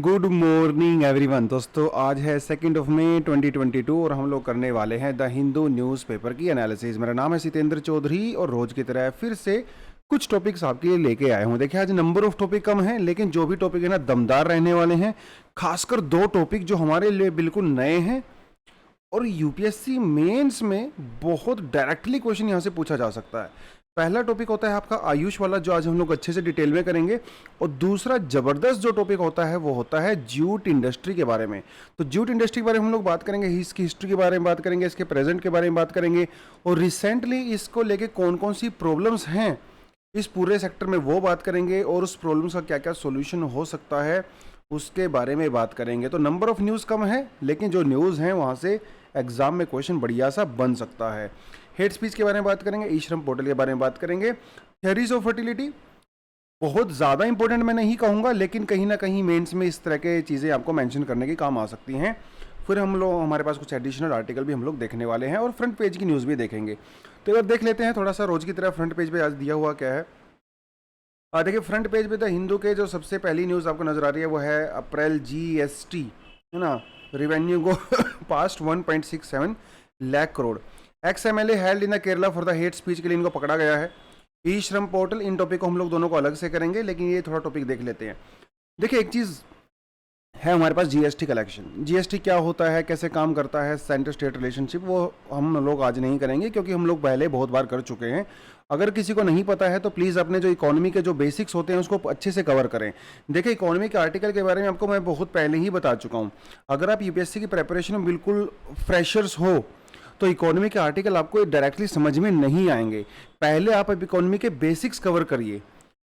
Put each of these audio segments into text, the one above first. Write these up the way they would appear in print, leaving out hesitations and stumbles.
Good morning everyone. दोस्तों आज है 2 मई 2022 और हम लोग करने वाले हैं द हिंदू न्यूज़पेपर की एनालिसिस। मेरा नाम है सितेंद्र चौधरी और रोज़ की तरह फिर से कुछ टॉपिक्स आपके लिए लेके आया हूँ। देखिए आज नंबर ऑफ टॉपिक कम है, लेकिन जो भी टॉपिक है ना दमदार रहने वाले हैं। खासकर दो टॉपिक जो हमारे लिए बिल्कुल नए हैं और यूपीएससी मेंस में बहुत डायरेक्टली क्वेश्चन यहाँ से पूछा जा सकता है। पहला टॉपिक होता है आपका आयुष वाला, जो आज हम लोग अच्छे से डिटेल में करेंगे। और दूसरा जबरदस्त जो टॉपिक होता है वो होता है जूट इंडस्ट्री के बारे में। तो जूट इंडस्ट्री के बारे में हम लोग बात करेंगे, इसकी हिस्ट्री के बारे में बात करेंगे, इसके प्रेजेंट के बारे में बात करेंगे और रिसेंटली इसको लेके कौन कौन सी प्रॉब्लम्स हैं इस पूरे सेक्टर में वो बात करेंगे और उस प्रॉब्लम्स का क्या क्या सोल्यूशन हो सकता है उसके बारे में बात करेंगे। तो नंबर ऑफ न्यूज़ कम है, लेकिन जो न्यूज़ हैं वहाँ से एग्जाम में क्वेश्चन बढ़िया सा बन सकता है। हेड स्पीच के बारे में बात करेंगे, ई श्रम पोर्टल के बारे में बात करेंगे, थ्योरीज ऑफ फर्टिलिटी बहुत ज़्यादा इंपॉर्टेंट मैं नहीं कहूँगा, लेकिन कहीं ना कहीं मेंस में इस तरह के चीज़ें आपको मेंशन करने के काम आ सकती हैं। फिर हमारे पास कुछ एडिशनल आर्टिकल भी हम लोग देखने वाले हैं और फ्रंट पेज की न्यूज़ भी देखेंगे। तो अगर देख लेते हैं थोड़ा सा रोज़ की तरह फ्रंट पेज पे आज दिया हुआ क्या है। देखिए फ्रंट पेज पे द हिंदू के जो सबसे पहली न्यूज़ आपको नजर आ रही है वो है अप्रैल जीएसटी है ना, revenue go past 1.67 lakh crore. Ex MLA held in the Kerala for the hate speech के लिए इनको पकड़ा गया है। ई श्रम पोर्टल, इन टॉपिक को हम लोग दोनों को अलग से करेंगे, लेकिन ये थोड़ा टॉपिक देख लेते हैं। देखिए एक चीज़ है हमारे पास जीएसटी कलेक्शन। जीएसटी क्या होता है, कैसे काम करता है, सेंटर स्टेट रिलेशनशिप, वो हम लोग आज नहीं करेंगे क्योंकि हम लोग पहले बहुत बार कर चुके हैं। अगर किसी को नहीं पता है तो प्लीज़ अपने जो इकोनॉमी के जो बेसिक्स होते हैं उसको अच्छे से कवर करें। देखिए इकोनॉमी के आर्टिकल के बारे में आपको मैं बहुत पहले ही बता चुका हूँ। अगर आप यूपीएससी की प्रिपरेशन में बिल्कुल फ्रेशर्स हो तो इकोनॉमी के आर्टिकल आपको डायरेक्टली समझ में नहीं आएंगे। पहले आप इकोनॉमी के बेसिक्स कवर करिए,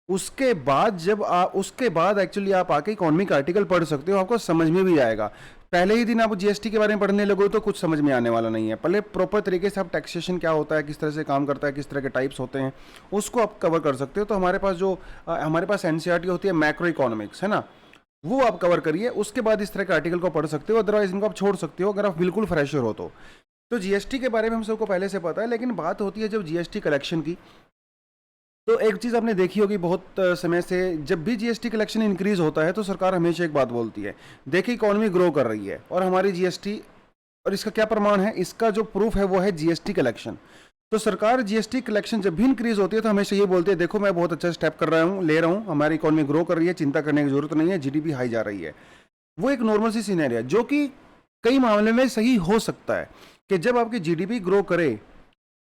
उसके बाद एक्चुअली आप आके इकोनॉमिक आर्टिकल पढ़ सकते हो, आपको समझ में भी आएगा। पहले ही दिन आप जीएसटी के बारे में पढ़ने लगो तो कुछ समझ में आने वाला नहीं है। पहले प्रॉपर तरीके से आप टैक्सेशन क्या होता है, किस तरह से काम करता है, किस तरह के टाइप्स होते हैं, उसको आप कवर कर सकते हो। तो हमारे पास एनसीईआरटी होती है मैक्रो इकोनॉमिक्स है ना, वो आप कवर करिए, उसके बाद इस तरह के आर्टिकल को पढ़ सकते हो। अदरवाइज इनको आप छोड़ सकते हो अगर आप बिल्कुल फ्रेशर हो तो जीएसटी के बारे में हम सबको पहले से पता है, लेकिन बात होती है जब जीएसटी कलेक्शन की। तो एक चीज़ आपने देखी होगी बहुत समय से, जब भी जीएसटी कलेक्शन इंक्रीज होता है तो सरकार हमेशा एक बात बोलती है, देखिए इकोनॉमी ग्रो कर रही है और हमारी जीएसटी, और इसका क्या प्रमाण है, इसका जो प्रूफ है वो है जीएसटी कलेक्शन। तो सरकार जीएसटी कलेक्शन जब भी इंक्रीज होती है तो हमेशा ये बोलती है देखो मैं बहुत अच्छा स्टेप कर रहा हूँ, ले रहा हूँ, हमारी इकोनॉमी ग्रो कर रही है, चिंता करने की जरूरत नहीं है, जीडीपी हाई जा रही है। वो एक नॉर्मल सी सिनेरियो है जो कि कई मामले में सही हो सकता है कि जब आपकी जीडीपी ग्रो करे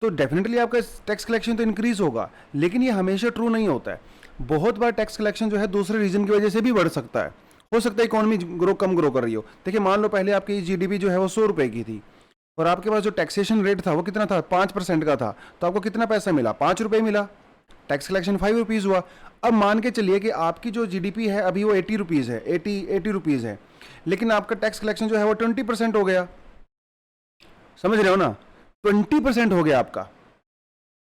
तो डेफिनेटली आपका टैक्स कलेक्शन तो इंक्रीज होगा, लेकिन ये हमेशा ट्रू नहीं होता है। बहुत बार टैक्स कलेक्शन जो है दूसरे रीजन की वजह से भी बढ़ सकता है। हो सकता है इकोनॉमी कम ग्रो कर रही हो। देखिए मान लो पहले आपकी जीडीपी जो है वो 100 रुपए की थी और आपके पास जो टैक्सेशन रेट था वो कितना था, 5% का था, तो आपको कितना पैसा मिला, 5 रुपए मिला, टैक्स कलेक्शन 5 रुपीज़ हुआ। अब मान के चलिए कि आपकी जो जीडीपी है अभी वो 80 रुपीज़ है, 80 रुपीज़ है, लेकिन आपका टैक्स कलेक्शन जो है वो 20% हो गया। समझ रहे हो ना, 20% हो गया आपका,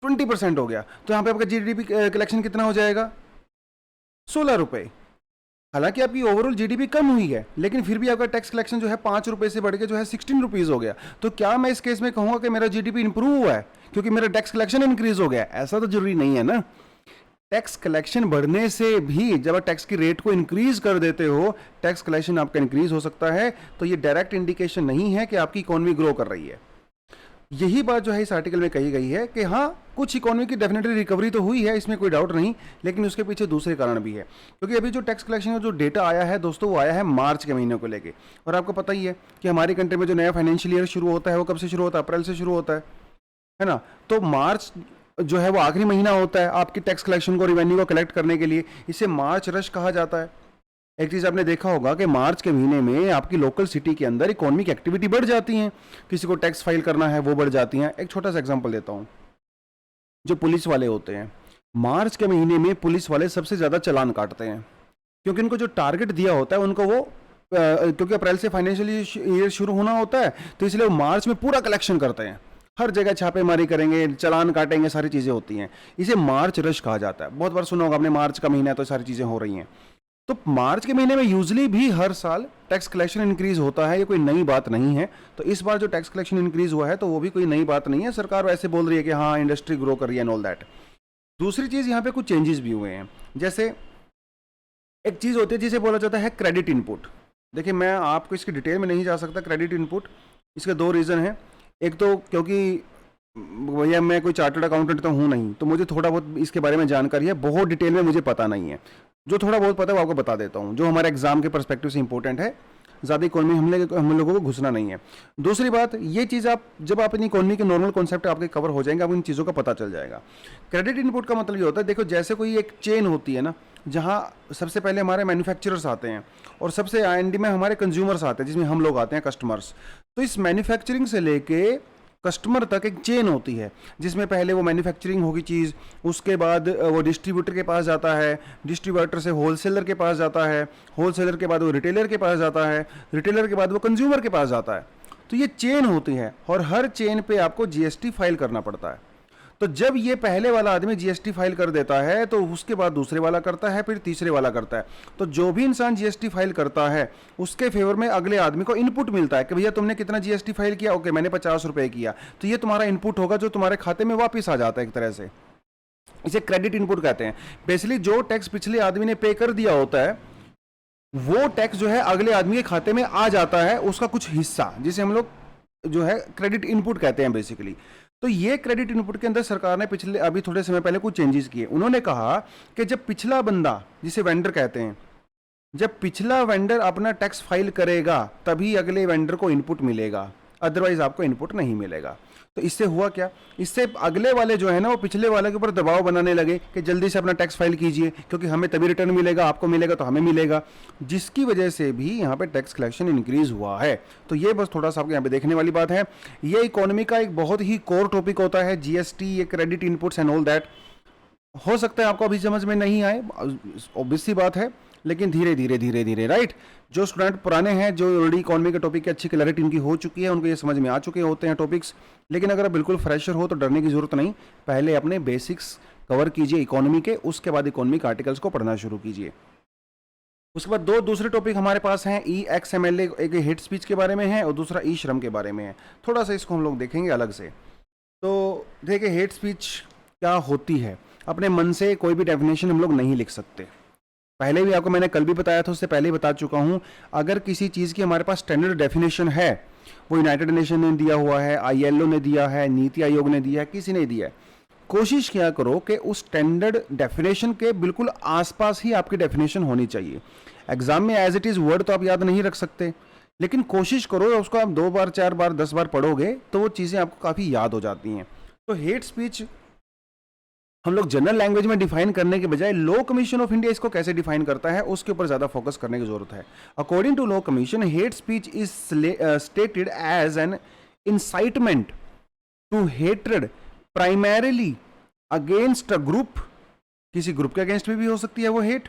20% हो गया, तो यहाँ पे आपका जीडीपी कलेक्शन कितना हो जाएगा, 16 रुपए। हालांकि आपकी ओवरऑल जीडीपी कम हुई है, लेकिन फिर भी आपका टैक्स कलेक्शन जो है 5 रुपए से बढ़ के जो है 16 रुपीज़ हो गया। तो क्या मैं इस केस में कहूँगा कि मेरा जीडीपी इंप्रूव हुआ है क्योंकि मेरा टैक्स कलेक्शन इंक्रीज हो गया? ऐसा तो जरूरी नहीं है ना। टैक्स कलेक्शन बढ़ने से भी जब आप टैक्स की रेट को इंक्रीज कर देते हो, टैक्स कलेक्शन आपका इंक्रीज हो सकता है। तो ये डायरेक्ट इंडिकेशन नहीं है कि आपकी इकोनॉमी ग्रो कर रही है। यही बात जो है इस आर्टिकल में कही गई है कि हाँ कुछ इकोनॉमी की डेफिनेटली रिकवरी तो हुई है, इसमें कोई डाउट नहीं, लेकिन उसके पीछे दूसरे कारण भी है। क्योंकि अभी जो टैक्स कलेक्शन का जो डेटा आया है दोस्तों, वो आया है मार्च के महीने को लेके, और आपको पता ही है कि हमारी कंट्री में जो नया फाइनेंशियल ईयर शुरू होता है वो कब से शुरू होता है, अप्रैल से शुरू होता है ना। तो मार्च जो है वो आखिरी महीना होता है आपकी टैक्स कलेक्शन को, रिवेन्यू को कलेक्ट करने के लिए, इसे मार्च रश कहा जाता है। एक चीज़ आपने देखा होगा कि मार्च के महीने में आपकी लोकल सिटी के अंदर इकोनॉमिक एक्टिविटी बढ़ जाती हैं, किसी को टैक्स फाइल करना है वो बढ़ जाती हैं। एक छोटा सा एग्जांपल देता हूँ, जो पुलिस वाले होते हैं, मार्च के महीने में पुलिस वाले सबसे ज़्यादा चालान काटते हैं क्योंकि उनको जो टारगेट दिया होता है उनको वो क्योंकि अप्रैल से फाइनेंशियल ईयर शुरू होना होता है, तो इसलिए वो मार्च में पूरा कलेक्शन करते हैं, हर जगह छापेमारी करेंगे, चालान काटेंगे, सारी चीज़ें होती हैं। इसे मार्च रश कहा जाता है। बहुत बार सुना होगा आपने, मार्च का महीना है तो सारी चीज़ें हो रही हैं। तो मार्च के महीने में यूजली भी हर साल टैक्स कलेक्शन इंक्रीज होता है, ये कोई नई बात नहीं है। तो इस बार जो टैक्स कलेक्शन इंक्रीज हुआ है तो वो भी कोई नई बात नहीं है, सरकार वैसे बोल रही है कि हाँ इंडस्ट्री ग्रो कर रही है एंड ऑल दैट। दूसरी चीज़ यहाँ पे कुछ चेंजेस भी हुए हैं, जैसे एक चीज़ होती है जिसे बोला जाता है क्रेडिट इनपुट। देखिए मैं आपको इसकी डिटेल में नहीं जा सकता क्रेडिट इनपुट, इसके दो रीज़न हैं। एक तो क्योंकि भैया मैं कोई चार्टर्ड अकाउंटेंट तो हूँ नहीं, तो मुझे थोड़ा बहुत इसके बारे में जानकारी है, बहुत डिटेल में मुझे पता नहीं है। जो थोड़ा बहुत पता है वो आपको बता देता हूँ, जो हमारे एग्जाम के परस्पेक्टिव से इंपॉर्टेंट है। ज़्यादा इकोनॉमी हम लोगों को घुसना नहीं है। दूसरी बात, ये चीज़ आप जब आप इन इकोनॉमी के नॉर्मल कॉन्सेप्ट आपके कवर हो जाएंगे, आपको इन चीज़ों का पता चल जाएगा। क्रेडिट इनपुट का मतलब ये होता है, देखो जैसे कोई एक चेन होती है ना, जहाँ सबसे पहले हमारे मैन्युफैक्चरर्स आते हैं और सबसे एंड में हमारे कंज्यूमर्स आते हैं, जिसमें हम लोग आते हैं कस्टमर्स। तो इस मैन्युफैक्चरिंग से लेके कस्टमर तक एक चेन होती है, जिसमें पहले वो मैन्युफैक्चरिंग होगी चीज़, उसके बाद वो डिस्ट्रीब्यूटर के पास जाता है, डिस्ट्रीब्यूटर से होलसेलर के पास जाता है, होलसेलर के बाद वो रिटेलर के पास जाता है, रिटेलर के बाद वो कंज्यूमर के पास जाता है। तो ये चेन होती है और हर चेन पे आपको जीएसटी फाइल करना पड़ता है। तो जब ये पहले वाला आदमी जीएसटी फाइल कर देता है तो उसके बाद दूसरे वाला करता है, फिर तीसरे वाला करता है। तो जो भी इंसान जीएसटी फाइल करता है उसके फेवर में अगले आदमी को इनपुट मिलता है कि भैया तुमने कितना जीएसटी फाइल किया, ओके मैंने 50 रुपए किया, तो ये तुम्हारा इनपुट होगा जो तुम्हारे खाते में वापस आ जाता है एक तरह से। इसे क्रेडिट इनपुट कहते हैं। बेसिकली जो टैक्स पिछले आदमी ने पे कर दिया होता है वो टैक्स जो है अगले आदमी के खाते में आ जाता है, उसका कुछ हिस्सा, जिसे हम लोग जो है क्रेडिट इनपुट कहते हैं बेसिकली। तो ये क्रेडिट इनपुट के अंदर सरकार ने पिछले अभी थोड़े समय पहले कुछ चेंजेस किए। उन्होंने कहा कि जब पिछला बंदा, जिसे वेंडर कहते हैं, जब पिछला वेंडर अपना टैक्स फाइल करेगा तभी अगले वेंडर को इनपुट मिलेगा, अदरवाइज आपको इनपुट नहीं मिलेगा। तो इससे हुआ क्या, इससे अगले वाले जो है ना वो पिछले वाले के ऊपर दबाव बनाने लगे कि जल्दी से अपना टैक्स फाइल कीजिए, क्योंकि हमें तभी रिटर्न मिलेगा, आपको मिलेगा तो हमें मिलेगा, जिसकी वजह से भी यहाँ पे टैक्स कलेक्शन इंक्रीज हुआ है। तो ये बस थोड़ा सा आपको यहाँ पे देखने वाली बात है। ये इकोनॉमी का एक बहुत ही कोर टॉपिक होता है, जीएसटी, ये credit inputs and all that. हो सकता है आपको अभी समझ में नहीं आए, ऑब्वियस सी बात है, लेकिन धीरे धीरे राइट। जो स्टूडेंट पुराने हैं, जो ऑलरेडी इकोनॉमी के टॉपिक की अच्छी क्लैरिटी इनकी हो चुकी है, उनको ये समझ में आ चुके होते हैं टॉपिक्स। लेकिन अगर आप बिल्कुल फ्रेशर हो तो डरने की जरूरत नहीं, पहले अपने बेसिक्स कवर कीजिए इकोनॉमी के, उसके बाद इकोनॉमिक आर्टिकल्स को पढ़ना शुरू कीजिए। उसके बाद दो दूसरे टॉपिक हमारे पास हैं, EXMLA, एक हेट स्पीच के बारे में है और दूसरा ई श्रम के बारे में है। थोड़ा सा इसको हम लोग देखेंगे अलग से। तो देखिए हेट स्पीच क्या होती है, अपने मन से कोई भी डेफिनेशन हम लोग नहीं लिख सकते। पहले भी आपको मैंने कल भी बताया था, उससे पहले ही बता चुका हूं, अगर किसी चीज़ की हमारे पास स्टैंडर्ड डेफिनेशन है, वो यूनाइटेड नेशन ने दिया हुआ है, ILO ने दिया है, नीति आयोग ने दिया है, किसी ने दिया है, कोशिश किया करो कि उस स्टैंडर्ड डेफिनेशन के बिल्कुल आसपास ही आपकी डेफिनेशन होनी चाहिए। एग्जाम में एज इट इज़ वर्ड तो आप याद नहीं रख सकते, लेकिन कोशिश करो उसको आप 2 बार 4 बार 10 बार पढ़ोगे तो वो चीज़ें आपको काफ़ी याद हो जाती हैं। तो हेट स्पीच हम लोग जनरल लैंग्वेज में डिफाइन करने के बजाय लॉ कमीशन ऑफ इंडिया इसको कैसे डिफाइन करता है उसके ऊपर ज्यादा फोकस करने की जरूरत है। According to Law Commission, hate speech is stated as an incitement to hatred primarily against a group, किसी ग्रुप के अगेंस्ट में भी हो सकती है वो हेट,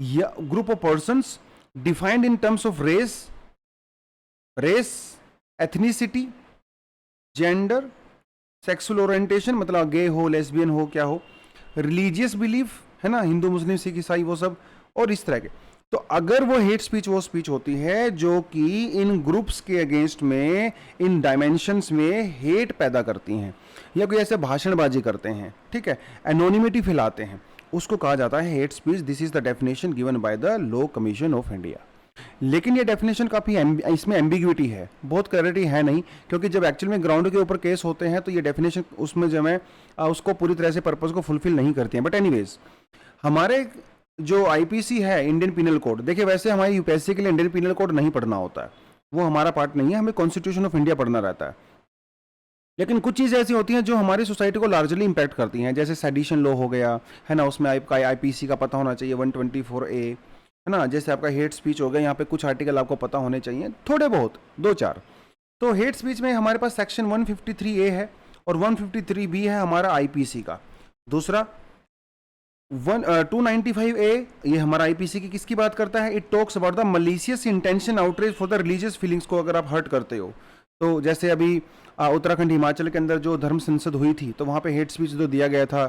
या group of persons defined in terms of race, ethnicity, gender, sexual orientation, मतलब गे हो, लेस्बियन हो, क्या हो, रिलीजियस बिलीफ है ना, हिंदू मुस्लिम सिख ईसाई वो सब, और इस तरह के। तो अगर वो हेट स्पीच वो स्पीच होती है जो कि इन ग्रुप्स के अगेंस्ट में, इन डायमेंशंस में हेट पैदा करती हैं, या कोई ऐसे भाषणबाजी करते हैं, ठीक है, एनोनिमिटी फैलाते हैं, उसको कहा जाता है hate speech. This is the definition given by the law commission of India. लेकिन ये डेफिनेशन काफ़ी इसमें एम्बिग्विटी है, बहुत क्लैरिटी है नहीं, क्योंकि जब एक्चुअल में ग्राउंड के ऊपर केस होते हैं तो ये डेफिनेशन उसमें जो है उसको पूरी तरह से पर्पस को फुलफिल नहीं करती हैं। बट एनीवेज, हमारे जो आईपीसी है, इंडियन पिनल कोड, देखिए वैसे हमारी यूपीएससी के लिए इंडियन पिनल कोड नहीं पढ़ना होता है, वो हमारा पार्ट नहीं है, हमें कॉन्स्टिट्यूशन ऑफ इंडिया पढ़ना रहता है। लेकिन कुछ चीज़ें ऐसी होती हैं जो हमारी सोसाइटी को लार्जली इंपैक्ट करती हैं, जैसे सेडिशन लॉ हो गया है ना, उसमें आपका आईपीसी का पता होना चाहिए, 124A है ना, जैसे आपका हेट स्पीच हो गया, यहाँ पे कुछ आर्टिकल आपको पता होने चाहिए, थोड़े बहुत 2-4। तो हेट स्पीच में हमारे पास सेक्शन 153A है और 153B है हमारा आईपीसी का। दूसरा 295A, ये हमारा आईपीसी की किसकी बात करता है, it talks about the malicious intention outreach for the religious feelings को अगर आप हर्ट करते हो। तो जैसे अभी उत्तराखंड हिमाचल के अंदर जो धर्म संसद हुई थी, तो वहाँ पे हेट स्पीच जो दिया गया था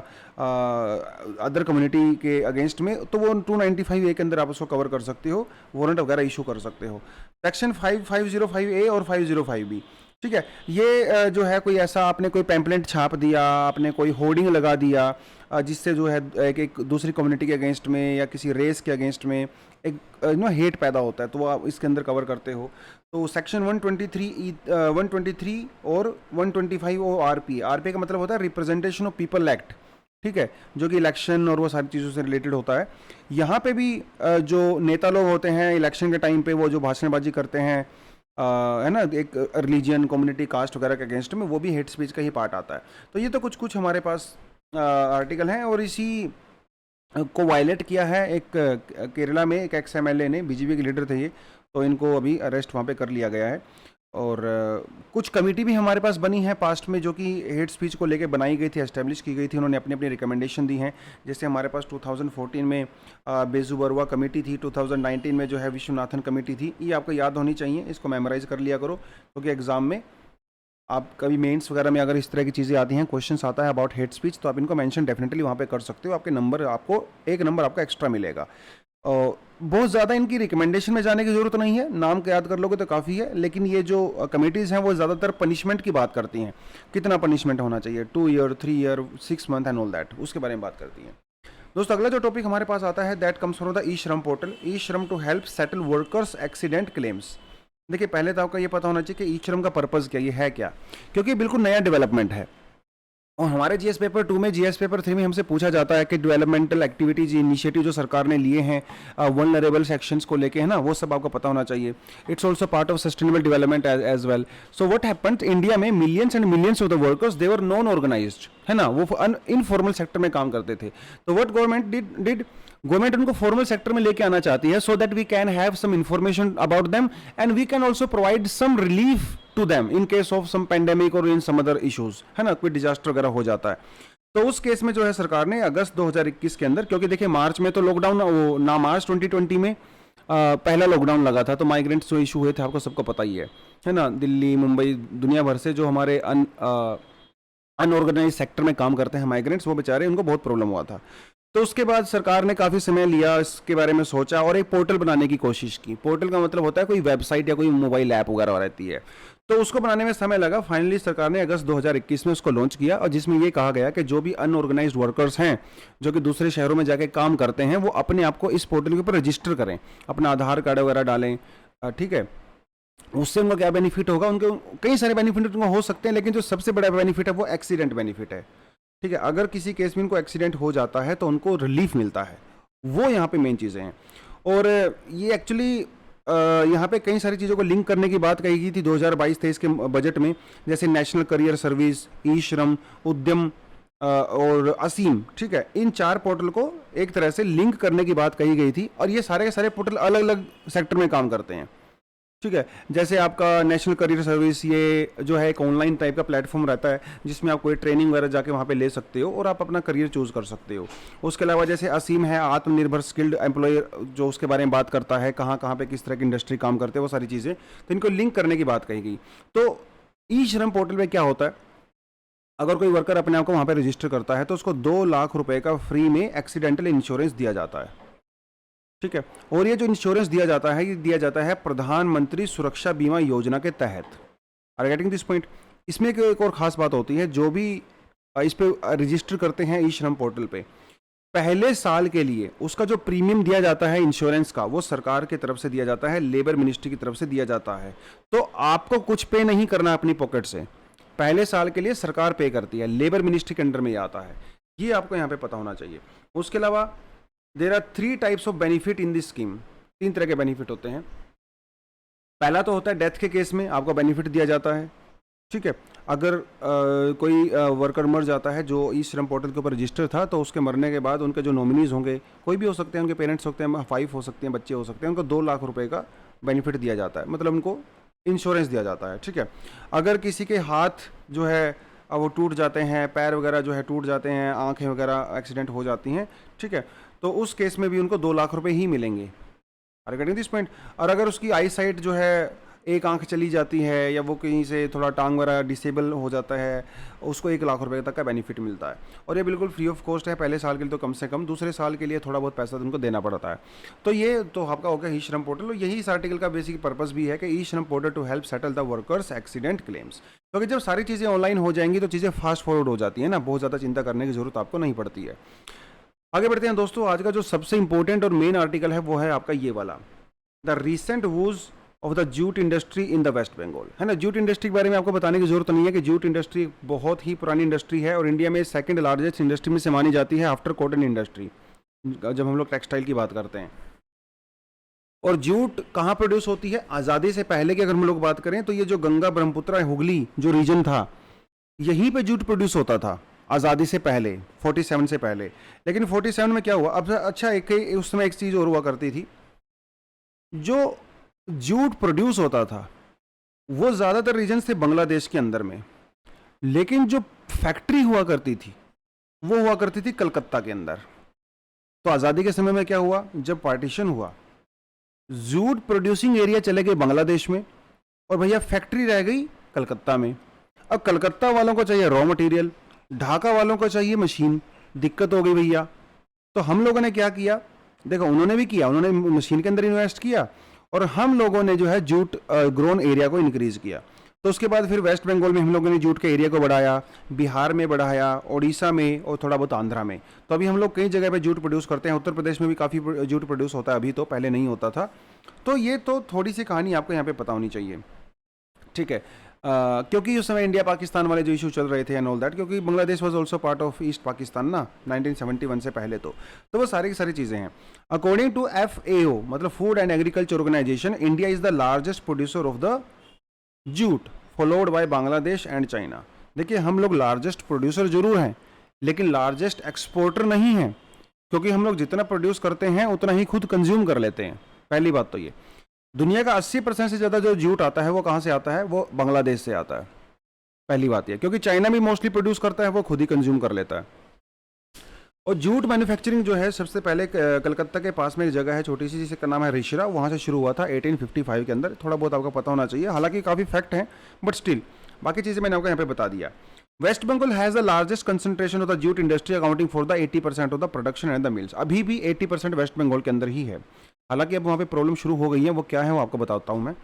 अदर कम्युनिटी के अगेंस्ट में, तो वो 295A के अंदर आप उसको कवर कर सकते हो, वारंट वगैरह इशू कर सकते हो। सेक्शन 505A और 505B, ठीक है। ये जो है कोई ऐसा आपने कोई पैम्पलेट छाप दिया, आपने कोई होर्डिंग लगा दिया जिससे जो है एक दूसरी कम्युनिटी के अगेंस्ट में या किसी रेस के अगेंस्ट में एक हेट पैदा होता है, तो वो आप इसके अंदर कवर करते हो। तो सेक्शन 123 और 125 वो आरपी का मतलब होता है रिप्रेजेंटेशन ऑफ पीपल एक्ट, ठीक है, जो कि इलेक्शन और वो सारी चीज़ों से रिलेटेड होता है। यहाँ पे भी जो नेता लोग होते हैं इलेक्शन के टाइम पे वो जो भाषणबाजी करते हैं है ना, एक रिलीजन कम्युनिटी कास्ट वगैरह के अगेंस्ट में, वो भी हेट स्पीच का ही पार्ट आता है। तो ये तो कुछ कुछ हमारे पास आर्टिकल हैं, और इसी को वायलेट किया है एक केरला में एक एक्स एमएलए ने, बीजेपी के लीडर थे ये, तो इनको अभी अरेस्ट वहाँ पे कर लिया गया है। और कुछ कमेटी भी हमारे पास बनी है पास्ट में जो कि हेट स्पीच को लेके बनाई गई थी, एस्टेब्लिश की गई थी, उन्होंने अपनी अपनी रिकमेंडेशन दी हैं। जैसे हमारे पास 2014 में बेजू बरुआ कमेटी थी, 2019 में जो है विश्वनाथन कमेटी थी। ये आपको याद होनी चाहिए, इसको मेमोराइज कर लिया करो, क्योंकि एग्जाम में आप कभी मेंस वगैरह में अगर इस तरह की चीज़ें आती हैं, क्वेश्चंस आता है अबाउट हेट स्पीच, तो आप इनको मेंशन डेफिनेटली वहाँ पे कर सकते हो। आपके नंबर, आपको एक नंबर आपका एक्स्ट्रा मिलेगा। बहुत ज़्यादा इनकी रिकमेंडेशन में जाने की ज़रूरत नहीं है, नाम को याद कर लोगे तो काफ़ी है। लेकिन ये जो कमेटीज़ हैं वो ज़्यादातर पनिशमेंट की बात करती हैं, कितना पनिशमेंट होना चाहिए, 2 year 3 year 6 month and all that, उसके बारे में बात करती हैं। दोस्तों अगला जो टॉपिक हमारे पास आता है that comes from the e Shram portal, e Shram to help settle workers accident claims. देखिए पहले तो आपका ये पता होना चाहिए कि ई श्रम का पर्पज़ क्या, ये है क्या, क्योंकि बिल्कुल नया डेवलपमेंट है। और हमारे जीएस पेपर 2 में, जीएस पेपर 3 में हमसे पूछा जाता है कि डेवलपमेंटल एक्टिविटीज इनिशिएटिव जो सरकार ने लिए हैं वल्नरेबल सेक्शंस को लेके, है ना, वो सब आपको पता होना चाहिए। It's also part of sustainable development as well. So what happened, India में millions and millions of the workers they were non organised, है ना, वो इनफॉर्मल सेक्टर में काम करते थे। तो व्हाट गवर्नमेंट डिड गवर्नमेंट उनको फॉर्मल सेक्टर में लेके आना चाहती है, so that we can have some information about them and we can also provide some relief to them in case of some pandemic और इन सम अदर इश्यूज, है ना, कोई डिजास्टर वगैरह हो जाता है। तो उस केस में जो है सरकार ने अगस्त 2021 के अंदर, क्योंकि देखिए मार्च में तो लॉकडाउन, वो ना मार्च 2020 में पहला लॉकडाउन लगा था, तो माइग्रेंट्स जो इशू हुए थे आपको सबको पता ही है ना, दिल्ली मुंबई दुनिया भर से जो हमारे अनऑर्गेनाइज सेक्टर में काम करते हैं माइग्रेंट्स, वो बेचारे उनको बहुत प्रॉब्लम हुआ था। तो उसके बाद सरकार ने काफ़ी समय लिया, इसके बारे में सोचा और एक पोर्टल बनाने की कोशिश की। पोर्टल का मतलब होता है कोई वेबसाइट या कोई मोबाइल ऐप वगैरह रहती है, तो उसको बनाने में समय लगा। फाइनली सरकार ने अगस्त 2021 में उसको लॉन्च किया, और जिसमें ये कहा गया कि जो भी अनऑर्गेनाइज्ड वर्कर्स हैं जो कि दूसरे शहरों में जाके काम करते हैं, वो अपने आप को इस पोर्टल के ऊपर रजिस्टर करें, अपना आधार कार्ड वगैरह डालें, ठीक है। उससे उनको क्या बेनिफिट होगा, उनके कई सारे बेनिफिट उनको हो सकते हैं, लेकिन जो सबसे बड़ा बेनिफिट है वो एक्सीडेंट बेनिफिट है, ठीक है। अगर किसी केस में उनको एक्सीडेंट हो जाता है तो उनको रिलीफ मिलता है, वो यहाँ पे मेन चीज़ें हैं। और ये एक्चुअली यहाँ पे कई सारी चीज़ों को लिंक करने की बात कही गई थी 2022-23 के बजट में, जैसे नेशनल करियर सर्विस, ई श्रम, उद्यम और असीम, ठीक है। इन 4 पोर्टल को एक तरह से लिंक करने की बात कही गई थी, और ये सारे के सारे पोर्टल अलग अलग सेक्टर में काम करते हैं, ठीक है। जैसे आपका नेशनल करियर सर्विस, ये जो है एक ऑनलाइन टाइप का प्लेटफॉर्म रहता है जिसमें आप कोई ट्रेनिंग वगैरह जाके वहाँ पे ले सकते हो और आप अपना करियर चूज़ कर सकते हो। उसके अलावा जैसे असीम है, आत्मनिर्भर स्किल्ड एम्प्लॉयर, जो उसके बारे में बात करता है, कहाँ कहाँ पे किस तरह की इंडस्ट्री काम करते हैं, वो सारी चीज़ें, तो इनको लिंक करने की बात कही गई। तो ई श्रम पोर्टल में क्या होता है, अगर कोई वर्कर अपने आप को वहाँ पर रजिस्टर करता है तो उसको 2 लाख रुपये का फ्री में एक्सीडेंटल इंश्योरेंस दिया जाता है, ठीक है। और ये जो इंश्योरेंस दिया जाता है, ये दिया जाता है प्रधानमंत्री सुरक्षा बीमा योजना के तहत। Are getting this point. इसमें एक और ख़ास बात होती है, जो भी इस पे रजिस्टर करते हैं ई श्रम पोर्टल पे, पहले साल के लिए उसका जो प्रीमियम दिया जाता है इंश्योरेंस का, वो सरकार की तरफ से दिया जाता है, लेबर मिनिस्ट्री की तरफ से दिया जाता है। तो आपको कुछ पे नहीं करना अपनी पॉकेट से, पहले साल के लिए सरकार पे करती है, लेबर मिनिस्ट्री के अंडर में आता है। ये आपको यहाँ पे पता होना चाहिए। उसके अलावा there are 3 types of benefit in this scheme, 3 तरह के बेनिफिट होते हैं। पहला तो होता है डेथ के केस में आपको बेनिफिट दिया जाता है, ठीक है। अगर कोई वर्कर मर जाता है जो ई श्रम पोर्टल के ऊपर रजिस्टर था, तो उसके मरने के बाद उनके जो नॉमिनीज होंगे, कोई भी हो सकते हैं, उनके पेरेंट्स होते हैं, वाइफ हो सकते हैं, बच्चे हो सकते हैं, उनको 2 लाख रुपए का बेनिफिट दिया जाता है, मतलब उनको इंश्योरेंस दिया जाता है, ठीक है। अगर किसी के हाथ जो है वो टूट जाते हैं, पैर वगैरह जो है टूट जाते हैं, आंखें वगैरह एक्सीडेंट हो जाती हैं, ठीक है, तो उस केस में भी उनको 2 लाख रुपए ही मिलेंगे। Are getting this point. और अगर उसकी आई साइट जो है एक आंख चली जाती है या वो कहीं से थोड़ा टांग वगैरह डिसेबल हो जाता है, उसको 1 लाख रुपए तक का बेनिफिट मिलता है। और ये बिल्कुल फ्री ऑफ कॉस्ट है, पहले साल के लिए तो कम से कम, दूसरे साल के लिए थोड़ा बहुत पैसा तुमको देना पड़ता है। तो ये तो आपका हो गया ई श्रम पोर्टल, और यही इस आर्टिकल का बेसिक पर्पस भी है कि e Shram portal to help settle the workers accident claims. क्योंकि जब सारी चीज़ें ऑनलाइन हो जाएंगी तो चीज़ें फास्ट फॉरवर्ड हो जाती है ना, बहुत ज़्यादा चिंता करने की जरूरत आपको नहीं पड़ती है। आगे बढ़ते हैं दोस्तों, आज का जो सबसे इंपॉर्टेंट और मेन आर्टिकल है वो है आपका ये वाला, the recent woes of the jute industry in the West Bengal, है ना। जूट इंडस्ट्री के बारे में आपको बताने की जरूरत नहीं है कि जूट इंडस्ट्री बहुत ही पुरानी इंडस्ट्री है और इंडिया में सेकंड लार्जेस्ट इंडस्ट्री में से मानी जाती है आफ्टर कॉटन इंडस्ट्री, जब हम लोग टेक्सटाइल की बात करते हैं। और जूट कहाँ प्रोड्यूस होती है? आज़ादी से पहले की अगर हम लोग बात करें तो ये जो गंगा ब्रह्मपुत्र हुगली जो रीजन था, यहीं पे जूट प्रोड्यूस होता था आज़ादी से पहले, 47 से पहले। लेकिन 47 में क्या हुआ अब? अच्छा, एक उस समय एक चीज़ और हुआ करती थी, जो जूट प्रोड्यूस होता था वो ज़्यादातर रीजन थे बांग्लादेश के अंदर में, लेकिन जो फैक्ट्री हुआ करती थी वो हुआ करती थी कलकत्ता के अंदर। तो आज़ादी के समय में क्या हुआ, जब पार्टीशन हुआ, जूट प्रोड्यूसिंग एरिया चले गए बांग्लादेश में और भैया फैक्ट्री रह गई कलकत्ता में। अब कलकत्ता वालों को चाहिए रॉ मटेरियल, ढाका वालों को चाहिए मशीन, दिक्कत हो गई भैया। तो हम लोगों ने क्या किया, देखो उन्होंने भी किया, उन्होंने मशीन के अंदर इन्वेस्ट किया और हम लोगों ने जो है जूट ग्रोन एरिया को इंक्रीज किया। तो उसके बाद फिर वेस्ट बंगाल में हम लोगों ने जूट के एरिया को बढ़ाया, बिहार में बढ़ाया, उड़ीसा में और थोड़ा बहुत आंध्रा में। तो अभी हम लोग कई जगह पे जूट प्रोड्यूस करते हैं, उत्तर प्रदेश में भी काफ़ी जूट प्रोड्यूस होता है अभी, तो पहले नहीं होता था। तो ये तो थोड़ी सी कहानी आपको यहाँ पे पता होनी चाहिए, ठीक है। क्योंकि उस समय इंडिया पाकिस्तान वाले जो इशू चल रहे थे एंड ऑल दैट, क्योंकि Bangladesh was also part of east Pakistan ना 1971 से पहले। तो वो सारी की सारी चीज़ें हैं। अकॉर्डिंग टू FAO मतलब Food and Agriculture Organization, India is the largest producer of the jute, followed by Bangladesh and China. देखिए हम लोग लार्जेस्ट प्रोड्यूसर जरूर हैं, लेकिन लार्जेस्ट एक्सपोर्टर नहीं हैं, क्योंकि हम लोग जितना प्रोड्यूस करते हैं उतना ही खुद कंज्यूम कर लेते हैं। पहली बात तो ये, दुनिया का 80% से ज़्यादा जो जूट आता है वो कहाँ से आता है? वो बांग्लादेश से आता है। पहली बात ये, क्योंकि चाइना भी मोस्टली प्रोड्यूस करता है, वो खुद ही कंज्यूम कर लेता है। और जूट मैन्युफैक्चरिंग जो है सबसे पहले कलकत्ता के पास में एक जगह है छोटी सी, जिसका नाम है रिशरा, वहाँ से शुरू हुआ था 1855 के अंदर। थोड़ा बहुत आपको पता होना चाहिए, हालांकि काफ़ी फैक्ट हैं बट स्टिल बाकी चीज़ें मैंने आपको यहाँ पे बता दिया। West Bengal has the largest concentration of the jute industry accounting for the 80% of the production and the mills. अभी भी 80% वेस्ट बंगाल के अंदर ही है, हालांकि अब वहाँ पे प्रॉब्लम शुरू हो गई है। वो क्या है वो आपको बताता हूँ मैं।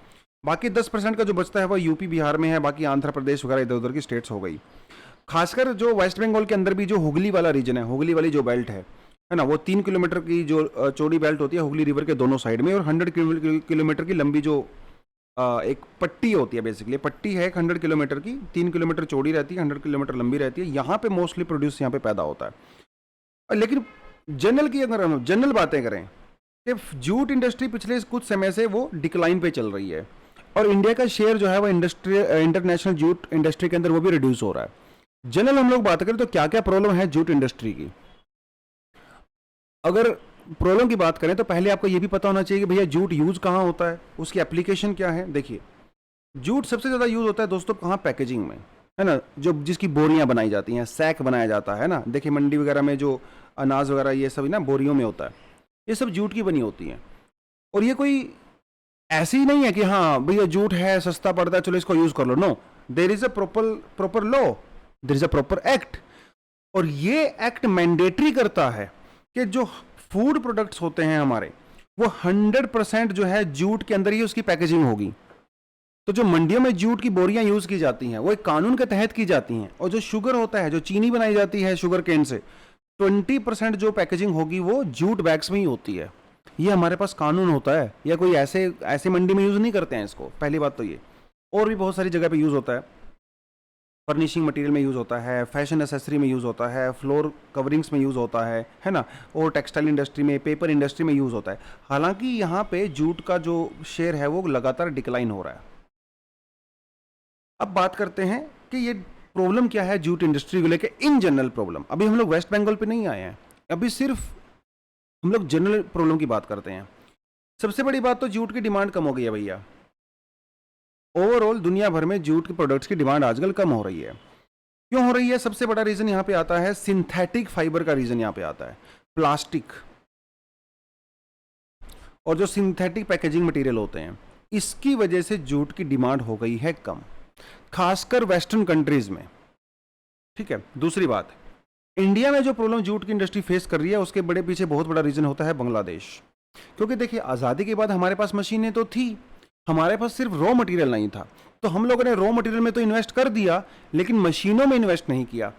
बाकी 10% का जो बचता है वो यूपी बिहार में है, बाकी आंध्र प्रदेश वगैरह इधर उधर की स्टेट्स हो गई। खासकर जो वेस्ट बंगाल के अंदर भी जो हुगली वाला रीजन है, हुगली वाली जो बेल्ट है ना, वो 3 किलोमीटर की जो चौड़ी बेल्ट होती है हुगली रिवर के दोनों साइड में, और 100 किलोमीटर की लंबी जो एक पट्टी होती है, बेसिकली पट्टी है 100 किलोमीटर की, 3 किलोमीटर चौड़ी रहती है, 100 किलोमीटर लंबी रहती है। यहाँ पे मोस्टली प्रोड्यूस यहाँ पे पैदा होता है। लेकिन जनरल की अगर हम जनरल बातें करें कि जूट इंडस्ट्री पिछले कुछ समय से वो डिक्लाइन पे चल रही है, और इंडिया का शेयर जो है वो इंटरनेशनल जूट इंडस्ट्री के अंदर वो भी रिड्यूस हो रहा है। जनरल हम लोग बात करें तो क्या क्या प्रॉब्लम है जूट इंडस्ट्री की। अगर प्रॉब्लम की बात करें तो पहले आपको ये भी पता होना चाहिए कि भैया जूट यूज कहाँ होता है, उसकी एप्लीकेशन क्या है। देखिए जूट सबसे ज़्यादा यूज होता है दोस्तों कहाँ? पैकेजिंग में, है ना, जो जिसकी बोरियां बनाई जाती हैं, सैक बनाया जाता है ना। देखिए मंडी वगैरह में जो अनाज वगैरह ये सब ना बोरियों में होता है, ये सब जूट की बनी होती हैं। और ये कोई ऐसी ही नहीं है कि हाँ भैया जूट है सस्ता पड़ता है चलो इसको यूज कर लो। No, there is a proper law, there is a proper act, और ये एक्ट मैंडेटरी करता है कि जो फूड प्रोडक्ट्स होते हैं हमारे, वो 100% जो है जूट के अंदर ही उसकी पैकेजिंग होगी। तो जो मंडियों में जूट की बोरियां यूज की जाती हैं वो एक कानून के तहत की जाती हैं, और जो शुगर होता है, जो चीनी बनाई जाती है शुगर केन से, 20% जो पैकेजिंग होगी वो जूट बैग्स में ही होती है। ये हमारे पास कानून होता है, या कोई ऐसे मंडी में यूज नहीं करते हैं इसको। पहली बात तो ये। और भी बहुत सारी जगह पे यूज होता है, फर्निशिंग मटेरियल में यूज़ होता है, फैशन एसेसरी में यूज़ होता है, फ्लोर कवरिंग्स में यूज़ होता है ना, और टेक्सटाइल इंडस्ट्री में, पेपर इंडस्ट्री में यूज़ होता है। हालांकि यहाँ पे जूट का जो शेयर है वो लगातार डिक्लाइन हो रहा है। अब बात करते हैं कि ये प्रॉब्लम क्या है जूट इंडस्ट्री को लेकर इन जनरल प्रॉब्लम। अभी हम लोग वेस्ट बंगाल पे नहीं आए हैं, अभी सिर्फ हम लोग जनरल प्रॉब्लम की बात करते हैं। सबसे बड़ी बात तो जूट की डिमांड कम हो गई है भैया। ओवरऑल दुनिया भर में जूट के प्रोडक्ट्स की डिमांड आजकल कम हो रही है। क्यों हो रही है? सबसे बड़ा रीजन यहाँ पे आता है सिंथेटिक फाइबर का रीजन यहाँ पे आता है, प्लास्टिक और जो सिंथेटिक पैकेजिंग मटेरियल होते हैं। इसकी वजह से जूट की डिमांड हो गई है कम, खासकर वेस्टर्न कंट्रीज में। ठीक है, दूसरी बात, इंडिया में जो प्रॉब्लम जूट की इंडस्ट्री फेस कर रही है उसके बड़े पीछे बहुत बड़ा रीजन होता है बांग्लादेश। क्योंकि देखिए, आज़ादी के बाद हमारे पास मशीनें तो थी, हमारे पास सिर्फ रॉ मटेरियल नहीं था, तो हम लोगों ने रॉ मटेरियल में तो इन्वेस्ट कर दिया, लेकिन मशीनों में इन्वेस्ट नहीं किया।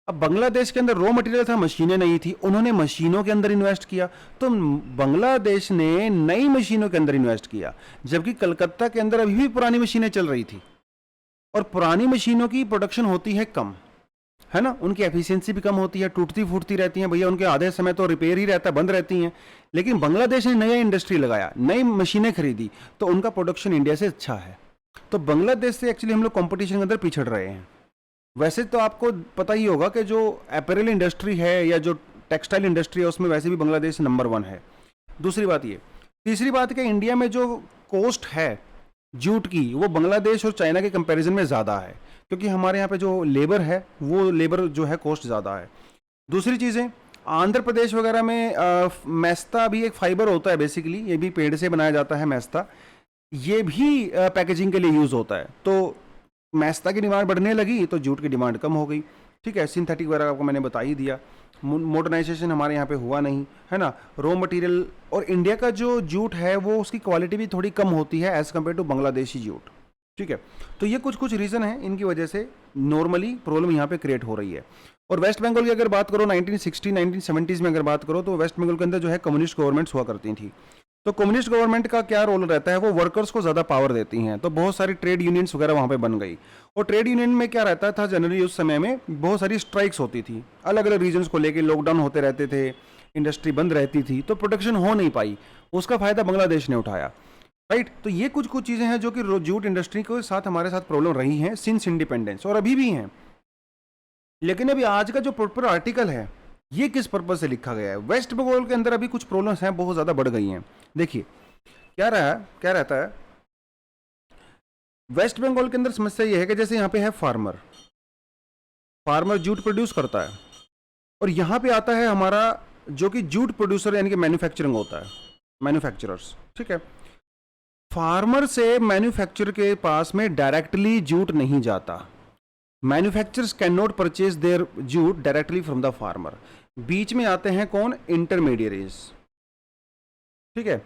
अब बांग्लादेश के अंदर रॉ मटेरियल था, मशीनें नहीं थी, उन्होंने मशीनों के अंदर इन्वेस्ट किया, तो बांग्लादेश ने नई मशीनों के अंदर इन्वेस्ट किया, जबकि कलकत्ता के अंदर अभी भी पुरानी मशीनें चल रही थी, और पुरानी मशीनों की प्रोडक्शन होती है कम, है ना, उनकी एफिशिएंसी भी कम होती है, टूटती फूटती रहती हैं भैया, उनके आधे समय तो रिपेयर ही रहता है, बंद रहती हैं। लेकिन बांग्लादेश ने नया इंडस्ट्री लगाया, नई मशीनें खरीदी, तो उनका प्रोडक्शन इंडिया से अच्छा है। तो बांग्लादेश से एक्चुअली हम लोग कंपटीशन के अंदर पिछड़ रहे हैं। वैसे तो आपको पता ही होगा कि जो अपैरल इंडस्ट्री है या जो टेक्सटाइल इंडस्ट्री है उसमें वैसे भी बांग्लादेश नंबर 1 है। दूसरी बात ये, तीसरी बात कि इंडिया में जो कॉस्ट है जूट की वो बांग्लादेश और चाइना के कंपैरिजन में ज़्यादा है, क्योंकि हमारे यहाँ पे जो लेबर है वो लेबर जो है कॉस्ट ज़्यादा है। दूसरी चीज़ें, आंध्र प्रदेश वगैरह में मैस्ता भी एक फाइबर होता है, बेसिकली ये भी पेड़ से बनाया जाता है मैस्ता, ये भी पैकेजिंग के लिए यूज़ होता है। तो मैस्ता की डिमांड बढ़ने लगी तो जूट की डिमांड कम हो गई। ठीक है, सिंथेटिक वगैरह आपको मैंने बता ही दिया, मॉडर्नाइजेशन हमारे यहाँ पे हुआ नहीं, है ना, रॉ मटेरियल, और इंडिया का जो जूट है वो उसकी क्वालिटी भी थोड़ी कम होती है as compare to Bangladeshi jute. ठीक है, तो ये कुछ कुछ रीज़न है, इनकी वजह से नॉर्मली प्रॉब्लम यहाँ पे क्रिएट हो रही है। और वेस्ट बंगाल की अगर बात करो 1960 1970s में अगर बात करो तो वेस्ट बंगाल के अंदर जो है कम्युनिस्ट गवर्नमेंट्स हुआ करती थी। तो कम्युनिस्ट गवर्नमेंट का क्या रोल रहता है, वो वर्कर्स को ज़्यादा पावर देती हैं, तो बहुत सारी ट्रेड यूनियंस वगैरह वहाँ पे बन गई। और ट्रेड यूनियन में क्या रहता था जनरली उस समय में, बहुत सारी स्ट्राइक्स होती थी, अलग अलग रीजन्स को लेके लॉकडाउन होते रहते थे, इंडस्ट्री बंद रहती थी, तो प्रोडक्शन हो नहीं पाई, उसका फ़ायदा बांग्लादेश ने उठाया। राइट, तो ये कुछ कुछ चीज़ें हैं जो कि जूट इंडस्ट्री के साथ हमारे साथ प्रॉब्लम रही हैं सिंस इंडिपेंडेंस, और अभी भी हैं। लेकिन अभी आज का जो प्रॉपर आर्टिकल है ये किस पर्पज से लिखा गया है, वेस्ट बंगाल के अंदर अभी कुछ प्रॉब्लम्स हैं, बहुत ज़्यादा बढ़ गई हैं। देखिए क्या रहता है, वेस्ट बंगाल के अंदर समस्या ये है कि जैसे यहाँ पे है फार्मर जूट प्रोड्यूस करता है, और यहाँ पे आता है हमारा जो कि जूट प्रोड्यूसर यानी कि मैन्युफैक्चरिंग होता है, मैन्युफैक्चरर्स। ठीक है, फार्मर से मैन्युफैक्चरर के पास में डायरेक्टली जूट नहीं जाता, manufacturers can not purchase their jute directly from the farmer, बीच में आते हैं कौन, इंटरमीडियरीज। ठीक है,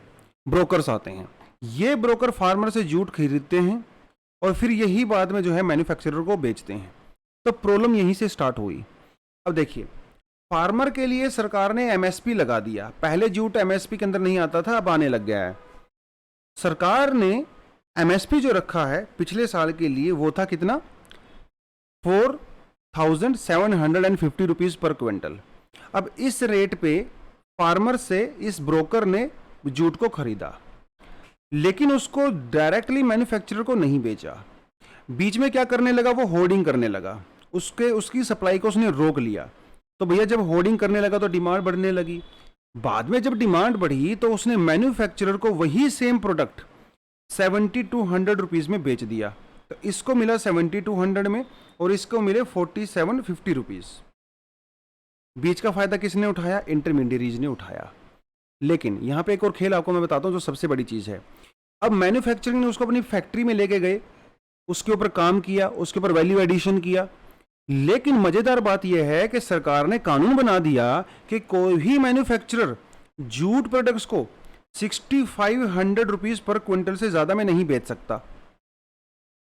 ब्रोकर्स आते हैं, ये ब्रोकर फार्मर से जूट खरीदते हैं और फिर यही बाद में जो है मैन्युफैक्चरर को बेचते हैं। तो प्रॉब्लम यहीं से स्टार्ट हुई। अब देखिए, फार्मर के लिए सरकार ने एमएसपी लगा दिया, पहले जूट एमएसपी के अंदर नहीं आता था, अब आने लग गया है। सरकार ने एमएसपी जो रखा है पिछले साल के लिए वो था कितना, 4750 रुपीज़ पर क्विंटल। अब इस रेट पे फार्मर से इस ब्रोकर ने जूट को खरीदा, लेकिन उसको डायरेक्टली मैन्युफैक्चरर को नहीं बेचा, बीच में क्या करने लगा, वो होर्डिंग करने लगा, उसकी सप्लाई को उसने रोक लिया। तो भैया जब होर्डिंग करने लगा तो डिमांड बढ़ने लगी, बाद में जब डिमांड बढ़ी तो उसने मैन्युफैक्चरर को वही सेम प्रोडक्ट 7200 रुपीज़ में बेच दिया। तो इसको मिला 7200 में और इसको मिले 4750 रुपीज़। बीच का फायदा किसने उठाया, इंटरमीडियरीज ने उठाया। लेकिन यहाँ पे एक और खेल आपको मैं बताता हूँ जो सबसे बड़ी चीज़ है। अब मैन्युफैक्चरिंग ने उसको अपनी फैक्ट्री में लेके गए, उसके ऊपर काम किया, उसके ऊपर वैल्यू एडिशन किया, लेकिन मज़ेदार बात यह है कि सरकार ने कानून बना दिया कि कोई भी मैन्युफैक्चरर जूट प्रोडक्ट्स को 6500 रुपीज़ पर क्विंटल से ज़्यादा में नहीं बेच सकता।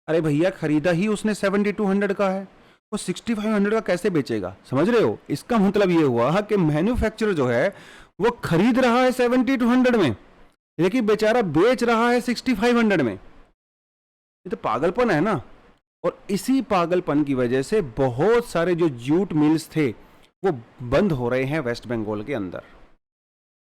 अरे भैया खरीदा ही उसने 7200 का है, वो 6500 का कैसे बेचेगा, समझ रहे हो। इसका मतलब ये हुआ कि मैन्युफैक्चरर जो है वो खरीद रहा है 7200 में, लेकिन बेचारा बेच रहा है 6500 में। ये तो पागलपन है ना। और इसी पागलपन की वजह से बहुत सारे जो जूट मिल्स थे वो बंद हो रहे हैं वेस्ट बंगाल के अंदर,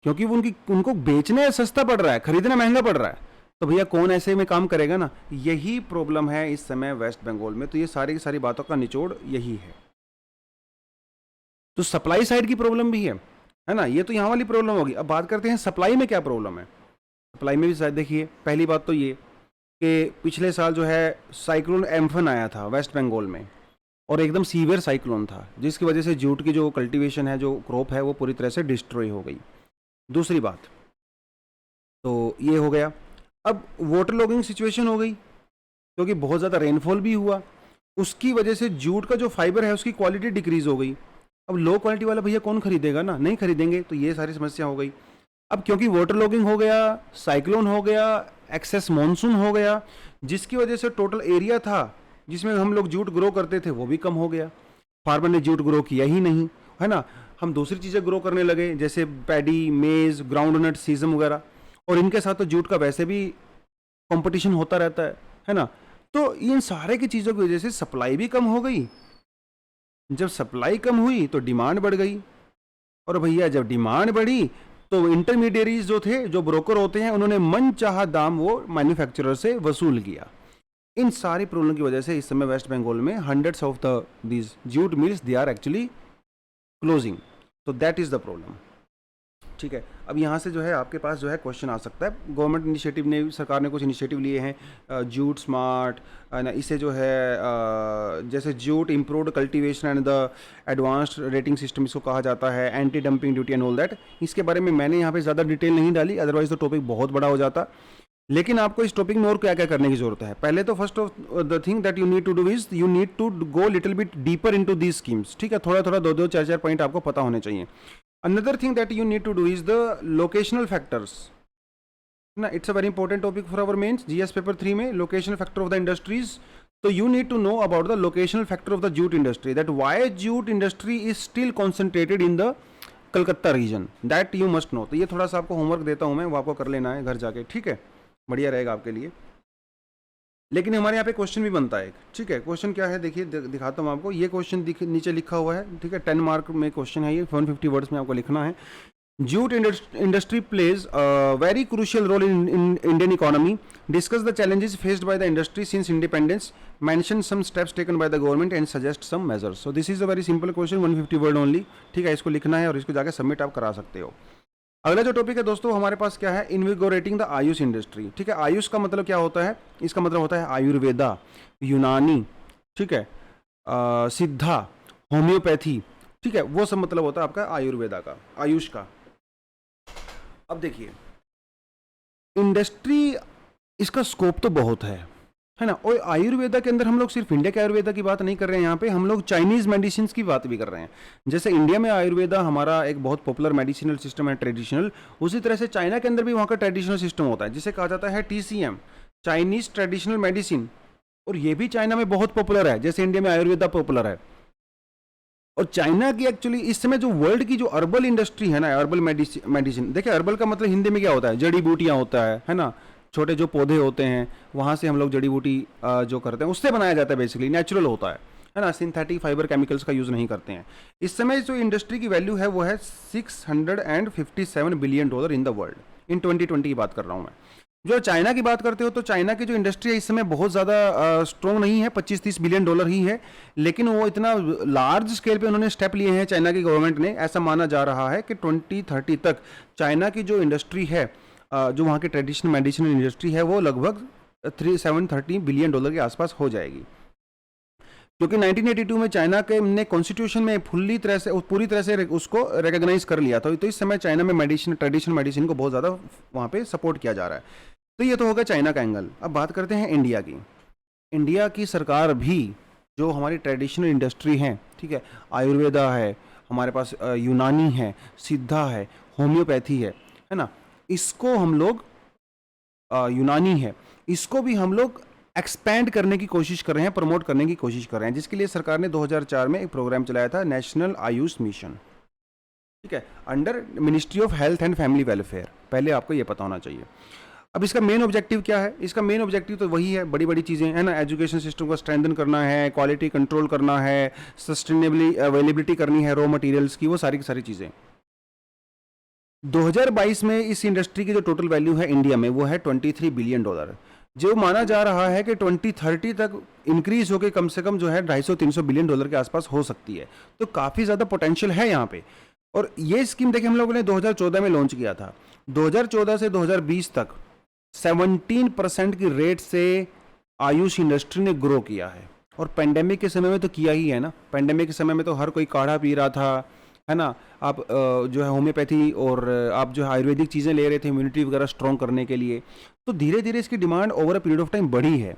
क्योंकि उनको बेचने सस्ता पड़ रहा है, खरीदना महंगा पड़ रहा है। तो भैया कौन ऐसे में काम करेगा ना, यही प्रॉब्लम है इस समय वेस्ट बंगाल में। तो ये सारी की सारी बातों का निचोड़ यही है। तो सप्लाई साइड की प्रॉब्लम भी है ना, ये तो यहाँ वाली प्रॉब्लम होगी। अब बात करते हैं सप्लाई में क्या प्रॉब्लम है। सप्लाई में भी शायद देखिए, पहली बात तो ये कि पिछले साल जो है साइक्लोन एम्फन आया था वेस्ट बंगाल में, और एकदम सीवियर साइक्लोन था, जिसकी वजह से जूट की जो कल्टीवेशन है, जो क्रॉप है, वो पूरी तरह से डिस्ट्रॉय हो गई। दूसरी बात तो ये हो गया। अब वाटर लॉगिंग सिचुएशन हो गई क्योंकि बहुत ज़्यादा रेनफॉल भी हुआ, उसकी वजह से जूट का जो फाइबर है उसकी क्वालिटी डिक्रीज हो गई। अब लो क्वालिटी वाला भैया कौन खरीदेगा ना, नहीं खरीदेंगे, तो ये सारी समस्या हो गई। अब क्योंकि वाटर लॉगिंग हो गया, साइक्लोन हो गया, एक्सेस मॉनसून हो गया, जिसकी वजह से टोटल एरिया था जिसमें हम लोग जूट ग्रो करते थे वो भी कम हो गया। फार्मर ने जूट ग्रो किया ही नहीं, है ना। हम दूसरी चीज़ें ग्रो करने लगे जैसे पैडी, मेज, ग्राउंडनट, सीजम वगैरह, और इनके साथ तो जूट का वैसे भी कंपटीशन होता रहता है ना। तो इन सारे की चीज़ों की वजह से सप्लाई भी कम हो गई। जब सप्लाई कम हुई तो डिमांड बढ़ गई, और भैया जब डिमांड बढ़ी तो इंटरमीडिएरीज जो थे, जो ब्रोकर होते हैं, उन्होंने मनचाहा दाम वो मैन्युफैक्चरर से वसूल किया। इन सारी प्रॉब्लम की वजह से इस समय वेस्ट बंगाल में hundreds of the these jute mills they are actually closing, तो दैट इज द प्रॉब्लम। ठीक है, अब यहाँ से जो है आपके पास जो है क्वेश्चन आ सकता है। गवर्नमेंट इनिशिएटिव ने, सरकार ने कुछ इनिशिएटिव लिए हैं, जूट स्मार्ट ना, इसे जो है जैसे jute improved cultivation and the advanced rating system इसको कहा जाता है, anti dumping duty and all that. इसके बारे में मैंने यहाँ पे ज़्यादा डिटेल नहीं डाली, अदरवाइज तो टॉपिक बहुत बड़ा हो जाता। लेकिन आपको इस टॉपिक में और क्या क्या करने की जरूरत है, पहले तो first of the thing that you need to do is you need to go little bit deeper into these schemes. ठीक है, थोड़ा थोड़ा दो दो चार चार पॉइंट आपको पता होने चाहिए। Another thing that you need to do is the locational factors. ना, it's a very important topic for our mains GS paper 3 में locational factor of the industries. So you need to know about the locational factor of the jute industry, that why jute industry is still concentrated in the Calcutta region, that you must know. तो ये थोड़ा सा आपको homework देता हूँ मैं, वो आपको कर लेना है घर जाके, ठीक है, बढ़िया रहेगा आपके लिए। लेकिन हमारे यहाँ पे क्वेश्चन भी बनता है एक, ठीक है। क्वेश्चन क्या है देखिए, दिखाता हूँ आपको। ये क्वेश्चन नीचे लिखा हुआ है, ठीक है, 10 मार्क में क्वेश्चन है ये, 150 वर्ड्स में आपको लिखना है। Jute industry plays very crucial role in Indian economy, discuss the challenges faced by the industry since independence, mention some steps taken by the government and suggest some measures. So this is a very simple question, 150 word only, ठीक है। इसको लिखना है और इसको जाकर submit आप करा सकते हो। अगला जो टॉपिक है दोस्तों हमारे पास क्या है, इन्विगोरेटिंग द आयुष इंडस्ट्री। ठीक है, आयुष का मतलब क्या होता है, इसका मतलब होता है आयुर्वेदा, यूनानी, ठीक है, सिद्धा, होम्योपैथी, ठीक है, वो सब मतलब होता है आपका आयुर्वेदा का, आयुष का। अब देखिए इंडस्ट्री, इसका स्कोप तो बहुत है ना। और आयुर्वेदा के अंदर हम लोग सिर्फ इंडिया के आयुर्वेदा की बात नहीं कर रहे हैं, यहाँ पे हम लोग चाइनीज मेडिसिन की बात भी कर रहे हैं। जैसे इंडिया में आयुर्वेदा हमारा एक बहुत पॉपुलर मेडिसिनल सिस्टम है, ट्रेडिशनल, उसी तरह से चाइना के अंदर भी वहाँ का ट्रेडिशनल सिस्टम होता है जिसे कहा जाता है TCM, चाइनीज ट्रेडिशनल मेडिसिन, और ये भी चाइना में बहुत पॉपुलर है, जैसे इंडिया में आयुर्वेदा पॉपुलर है। और चाइना की एक्चुअली इस समय जो वर्ल्ड की जो अर्बल इंडस्ट्री है ना, अर्बल मेडिसिन, देखिए अर्बल का मतलब हिंदी में क्या होता है, जड़ी बूटियाँ होता है ना, छोटे जो पौधे होते हैं वहाँ से हम लोग जड़ी बूटी जो करते हैं उससे बनाया जाता है, बेसिकली नेचुरल होता है ना, सिंथेटिक फाइबर केमिकल्स का यूज़ नहीं करते हैं। इस समय जो इंडस्ट्री की वैल्यू है वो है $657 बिलियन इन द वर्ल्ड, इन 2020 की बात कर रहा हूँ मैं। जो चाइना की बात करते हो तो चाइना की जो इंडस्ट्री है इस समय बहुत ज़्यादा स्ट्रॉन्ग नहीं है, $25-30 बिलियन ही है, लेकिन वो इतना लार्ज स्केल पे उन्होंने स्टेप लिए हैं चाइना की गवर्नमेंट ने। ऐसा माना जा रहा है कि 2030 तक चाइना की जो इंडस्ट्री है, जो वहाँ की ट्रेडिशनल मेडिसिनल इंडस्ट्री है, वो लगभग $730 बिलियन के आसपास हो जाएगी। क्योंकि 1982 में चाइना के ने कॉन्स्टिट्यूशन में पूरी तरह से उसको रिकॉग्नाइज कर लिया था। तो इस समय चाइना में ट्रेडिशनल मेडिसिन को बहुत ज़्यादा वहाँ पे सपोर्ट किया जा रहा है। तो ये तो होगा चाइना का एंगल। अब बात करते हैं इंडिया की। इंडिया की सरकार भी जो हमारी ट्रेडिशनल इंडस्ट्री है, ठीक है, आयुर्वेदा है, हमारे पास यूनानी है, सिद्धा है, होम्योपैथी है ना, इसको हम लोग यूनानी है, इसको भी हम लोग एक्सपैंड करने की कोशिश कर रहे हैं, प्रमोट करने की कोशिश कर रहे हैं, जिसके लिए सरकार ने 2004 में एक प्रोग्राम चलाया था, नेशनल आयुष मिशन, ठीक है, under ministry of health and family welfare. पहले आपको ये पता होना चाहिए। अब इसका मेन ऑब्जेक्टिव क्या है, इसका मेन ऑब्जेक्टिव तो वही है, बड़ी बड़ी चीज़ें है ना, एजुकेशन सिस्टम को स्ट्रेंथन करना है, क्वालिटी कंट्रोल करना है, सस्टेनेबली अवेलेबिलिटी करनी है रॉ मटेरियल्स की, वो सारी की सारी चीज़ें। 2022 में इस इंडस्ट्री की जो टोटल वैल्यू है इंडिया में वो है $23 बिलियन, जो माना जा रहा है कि 2030 तक इंक्रीज होकर कम से कम जो है $250-300 बिलियन के आसपास हो सकती है। तो काफ़ी ज़्यादा पोटेंशियल है यहाँ पे। और ये स्कीम देखिए हम लोगों ने 2014 में लॉन्च किया था। 2014 से 2020 तक 17% की रेट से आयुष इंडस्ट्री ने ग्रो किया है। और पेंडेमिक के समय में तो किया ही है ना, पेंडेमिक के समय में तो हर कोई काढ़ा पी रहा था, है ना, आप जो है होम्योपैथी और आप जो है आयुर्वेदिक चीज़ें ले रहे थे इम्यूनिटी वगैरह स्ट्रॉन्ग करने के लिए। तो धीरे धीरे इसकी demand over a period of time बढ़ी है।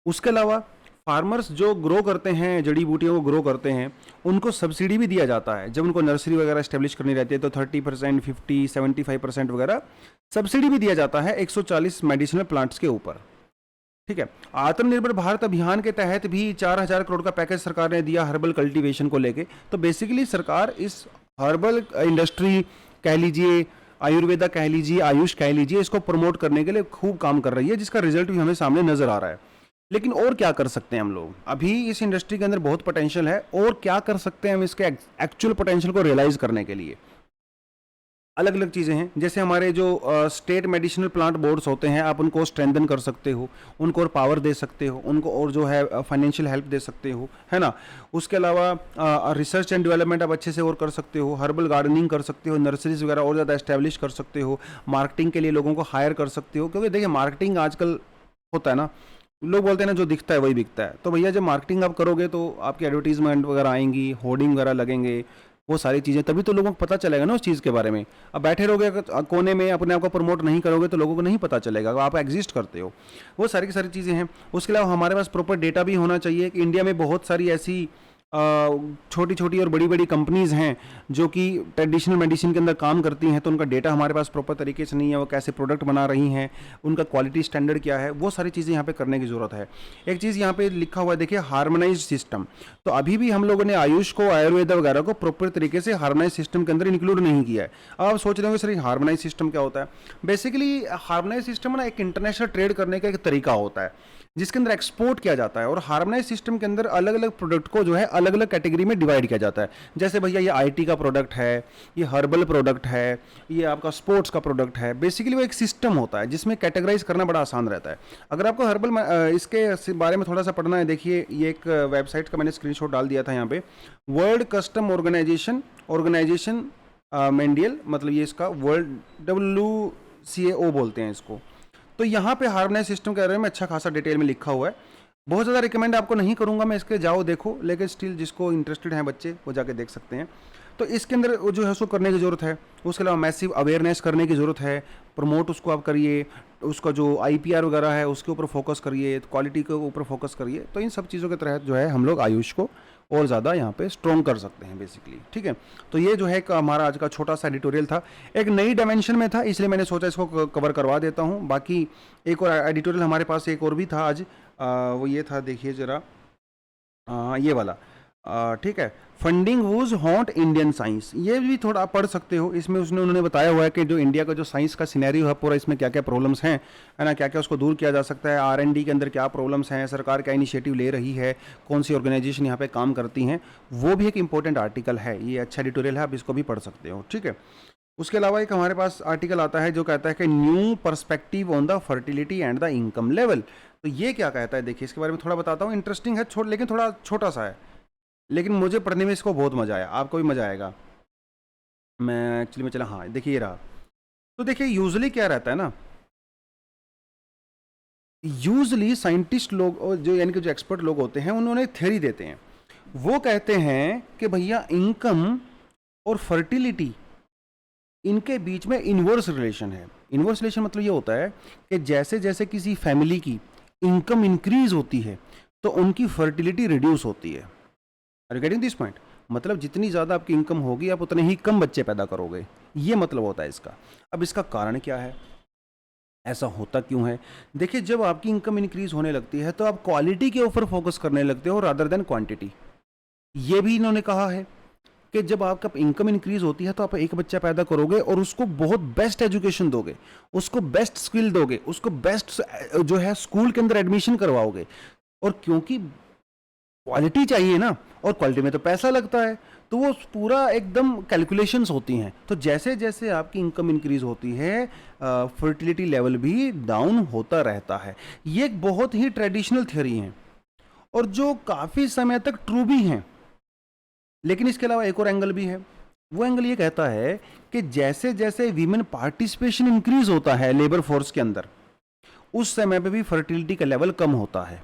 उसके अलावा फार्मर्स जो ग्रो करते हैं, जड़ी बूटियों को ग्रो करते हैं, उनको सब्सिडी भी दिया जाता है। जब उनको नर्सरी वगैरह स्टेब्लिश करनी रहती है तो 30%, 50, 75% वगैरह सब्सिडी भी दिया जाता है 140 मेडिसिनल प्लांट्स के ऊपर। ठीक है। आत्मनिर्भर भारत अभियान के तहत भी 4000 करोड़ का पैकेज सरकार ने दिया हर्बल कल्टीवेशन को लेके। तो बेसिकली सरकार इस हर्बल इंडस्ट्री कह लीजिए, आयुर्वेदा कह लीजिए, आयुष कह लीजिए, इसको प्रमोट करने के लिए खूब काम कर रही है, जिसका रिजल्ट भी हमें सामने नजर आ रहा है। लेकिन और क्या कर सकते हैं हम लोग? अभी इस इंडस्ट्री के अंदर बहुत पोटेंशियल है, और क्या कर सकते हैं हम इसके एक्चुअल पोटेंशियल को रियलाइज करने के लिए? अलग अलग चीज़ें हैं, जैसे हमारे जो स्टेट मेडिसिनल प्लांट बोर्ड्स होते हैं, आप उनको स्ट्रेंथन कर सकते हो, उनको और पावर दे सकते हो, उनको और जो है फाइनेंशियल हेल्प दे सकते हो, है ना। उसके अलावा रिसर्च एंड डेवलपमेंट आप अच्छे से और कर सकते हो, हर्बल गार्डनिंग कर सकते हो, नर्सरीज वगैरह और ज़्यादा एस्टेब्लिश कर सकते हो, मार्केटिंग के लिए लोगों को हायर कर सकते हो। क्योंकि देखिए मार्केटिंग आजकल होता है ना, लोग बोलते हैं ना जो दिखता है वही बिकता है। तो भैया जब मार्केटिंग आप करोगे तो आपकी एडवर्टीजमेंट वगैरह आएंगी, होर्डिंग वगैरह लगेंगे, वो सारी चीज़ें, तभी तो लोगों को पता चलेगा ना उस चीज़ के बारे में। अब बैठे रहोगे कोने में, अपने आप को प्रमोट नहीं करोगे तो लोगों को नहीं पता चलेगा आप एग्जिस्ट करते हो। वो सारी की सारी चीज़ें हैं। उसके अलावा हमारे पास प्रॉपर डेटा भी होना चाहिए कि इंडिया में बहुत सारी ऐसी छोटी छोटी और बड़ी बड़ी कंपनीज़ हैं जो कि ट्रेडिशनल मेडिसिन के अंदर काम करती हैं, तो उनका डेटा हमारे पास प्रॉपर तरीके से नहीं है। वो कैसे प्रोडक्ट बना रही हैं, उनका क्वालिटी स्टैंडर्ड क्या है, वो सारी चीज़ें यहाँ पे करने की ज़रूरत है। एक चीज़ यहाँ पे लिखा हुआ है, देखिए हार्मोनाइज सिस्टम। तो अभी भी हम लोगों ने आयुष को, आयुर्वेदा वगैरह को प्रॉपर तरीके से हार्मोनाइज सिस्टम के अंदर इंक्लूड नहीं किया है। अब आप सोच रहे होंगे सर हार्मोनाइज सिस्टम क्या होता है? बेसिकली हार्मोनाइज सिस्टम ना एक इंटरनेशनल ट्रेड करने का एक तरीका होता है जिसके अंदर एक्सपोर्ट किया जाता है, और हार्मोनाइज सिस्टम के अंदर अलग अलग प्रोडक्ट को जो है अलग अलग कैटेगरी में डिवाइड किया जाता है। जैसे भैया ये आईटी का प्रोडक्ट है, ये हर्बल प्रोडक्ट है, ये आपका स्पोर्ट्स का प्रोडक्ट है। बेसिकली वो एक सिस्टम होता है जिसमें कैटेगराइज करना बड़ा आसान रहता है। अगर आपको हर्बल इसके बारे में थोड़ा सा पढ़ना है, देखिए ये एक वेबसाइट का मैंने स्क्रीनशॉट डाल दिया था यहाँ पे, वर्ल्ड कस्टम ऑर्गेनाइजेशन मेंडियल, मतलब ये इसका वर्ल्ड WCAO बोलते हैं इसको। तो यहाँ पे हार्मोनाइज सिस्टम के बारे में अच्छा खासा डिटेल में लिखा हुआ है। बहुत ज़्यादा रिकमेंड आपको नहीं करूँगा मैं इसके, जाओ देखो, लेकिन स्टिल जिसको इंटरेस्टेड हैं बच्चे वो जाके देख सकते हैं। तो इसके अंदर जो है उसको करने की ज़रूरत है। उसके अलावा मैसिव अवेयरनेस करने की ज़रूरत है, प्रमोट उसको आप करिए, उसका जो IPR वगैरह है उसके ऊपर फोकस करिए, क्वालिटी के ऊपर फोकस करिए। तो इन सब चीज़ों के तहत जो है हम लोग आयुष को और ज़्यादा यहाँ पे स्ट्रॉन्ग कर सकते हैं बेसिकली। ठीक है, तो ये जो है हमारा आज का छोटा सा एडिटोरियल था, एक नई डायमेंशन में था, इसलिए मैंने सोचा इसको कवर करवा देता हूँ। बाकी एक और एडिटोरियल हमारे पास एक और भी था आज, वो ये था, देखिए ज़रा, ये वाला, ठीक है, funding whose hot Indian science. ये भी थोड़ा आप पढ़ सकते हो, इसमें उन्होंने बताया हुआ है कि जो इंडिया का जो साइंस का सिनेरियो है पूरा, इसमें क्या क्या प्रॉब्लम्स हैं, है ना, क्या क्या उसको दूर किया जा सकता है, R&D के अंदर क्या प्रॉब्लम्स हैं, सरकार क्या इनिशिएटिव ले रही है, कौन सी ऑर्गेनाइजेशन यहाँ पे काम करती हैं, वो भी एक इंपॉर्टेंट आर्टिकल है। ये अच्छा एडिटोरियल है, आप इसको भी पढ़ सकते हो। ठीक है, उसके अलावा एक हमारे पास आर्टिकल आता है जो कहता है कि new perspective on the fertility and the income level. तो ये क्या कहता है, देखिए इसके बारे में थोड़ा बताता हूँ। इंटरेस्टिंग है, लेकिन थोड़ा छोटा सा है, लेकिन मुझे पढ़ने में इसको बहुत मज़ा आया, आपको भी मज़ा आएगा। मैं एक्चुअली में चला, हाँ देखिए ये रहा। तो देखिए यूजुअली क्या रहता है ना, यूजुअली साइंटिस्ट लोग और जो यानी कि जो एक्सपर्ट लोग होते हैं उन्होंने थ्योरी देते हैं। वो कहते हैं कि भैया इनकम और फर्टिलिटी, इनके बीच में इन्वर्स रिलेशन है। इन्वर्स रिलेशन मतलब ये होता है कि जैसे जैसे किसी फैमिली की इनकम इंक्रीज होती है तो उनकी फर्टिलिटी रिड्यूस होती है। Are you getting this point? मतलब जितनी ज़्यादा आपकी इनकम होगी आप उतने ही कम बच्चे पैदा करोगे, ये मतलब होता है इसका। अब इसका कारण क्या है, ऐसा होता क्यों है? देखिए जब आपकी इनकम इंक्रीज होने लगती है तो आप क्वालिटी के ऊपर फोकस करने लगते हो रादर देन क्वांटिटी। ये भी इन्होंने कहा है कि जब आपका इनकम इंक्रीज होती है तो आप एक बच्चा पैदा करोगे और उसको बहुत बेस्ट एजुकेशन दोगे, उसको बेस्ट स्किल दोगे, उसको बेस्ट जो है स्कूल के अंदर एडमिशन करवाओगे। और क्योंकि क्वालिटी चाहिए ना, और क्वालिटी में तो पैसा लगता है, तो वो पूरा एकदम कैलकुलेशंस होती हैं। तो जैसे जैसे आपकी इनकम इंक्रीज होती है फर्टिलिटी लेवल भी डाउन होता रहता है। ये एक बहुत ही ट्रेडिशनल थ्योरी है और जो काफ़ी समय तक ट्रू भी हैं। लेकिन इसके अलावा एक और एंगल भी है। वो एंगल ये कहता है कि जैसे जैसे वीमेन पार्टिसिपेशन इंक्रीज होता है लेबर फोर्स के अंदर, उस समय पे भी फर्टिलिटी का लेवल कम होता है।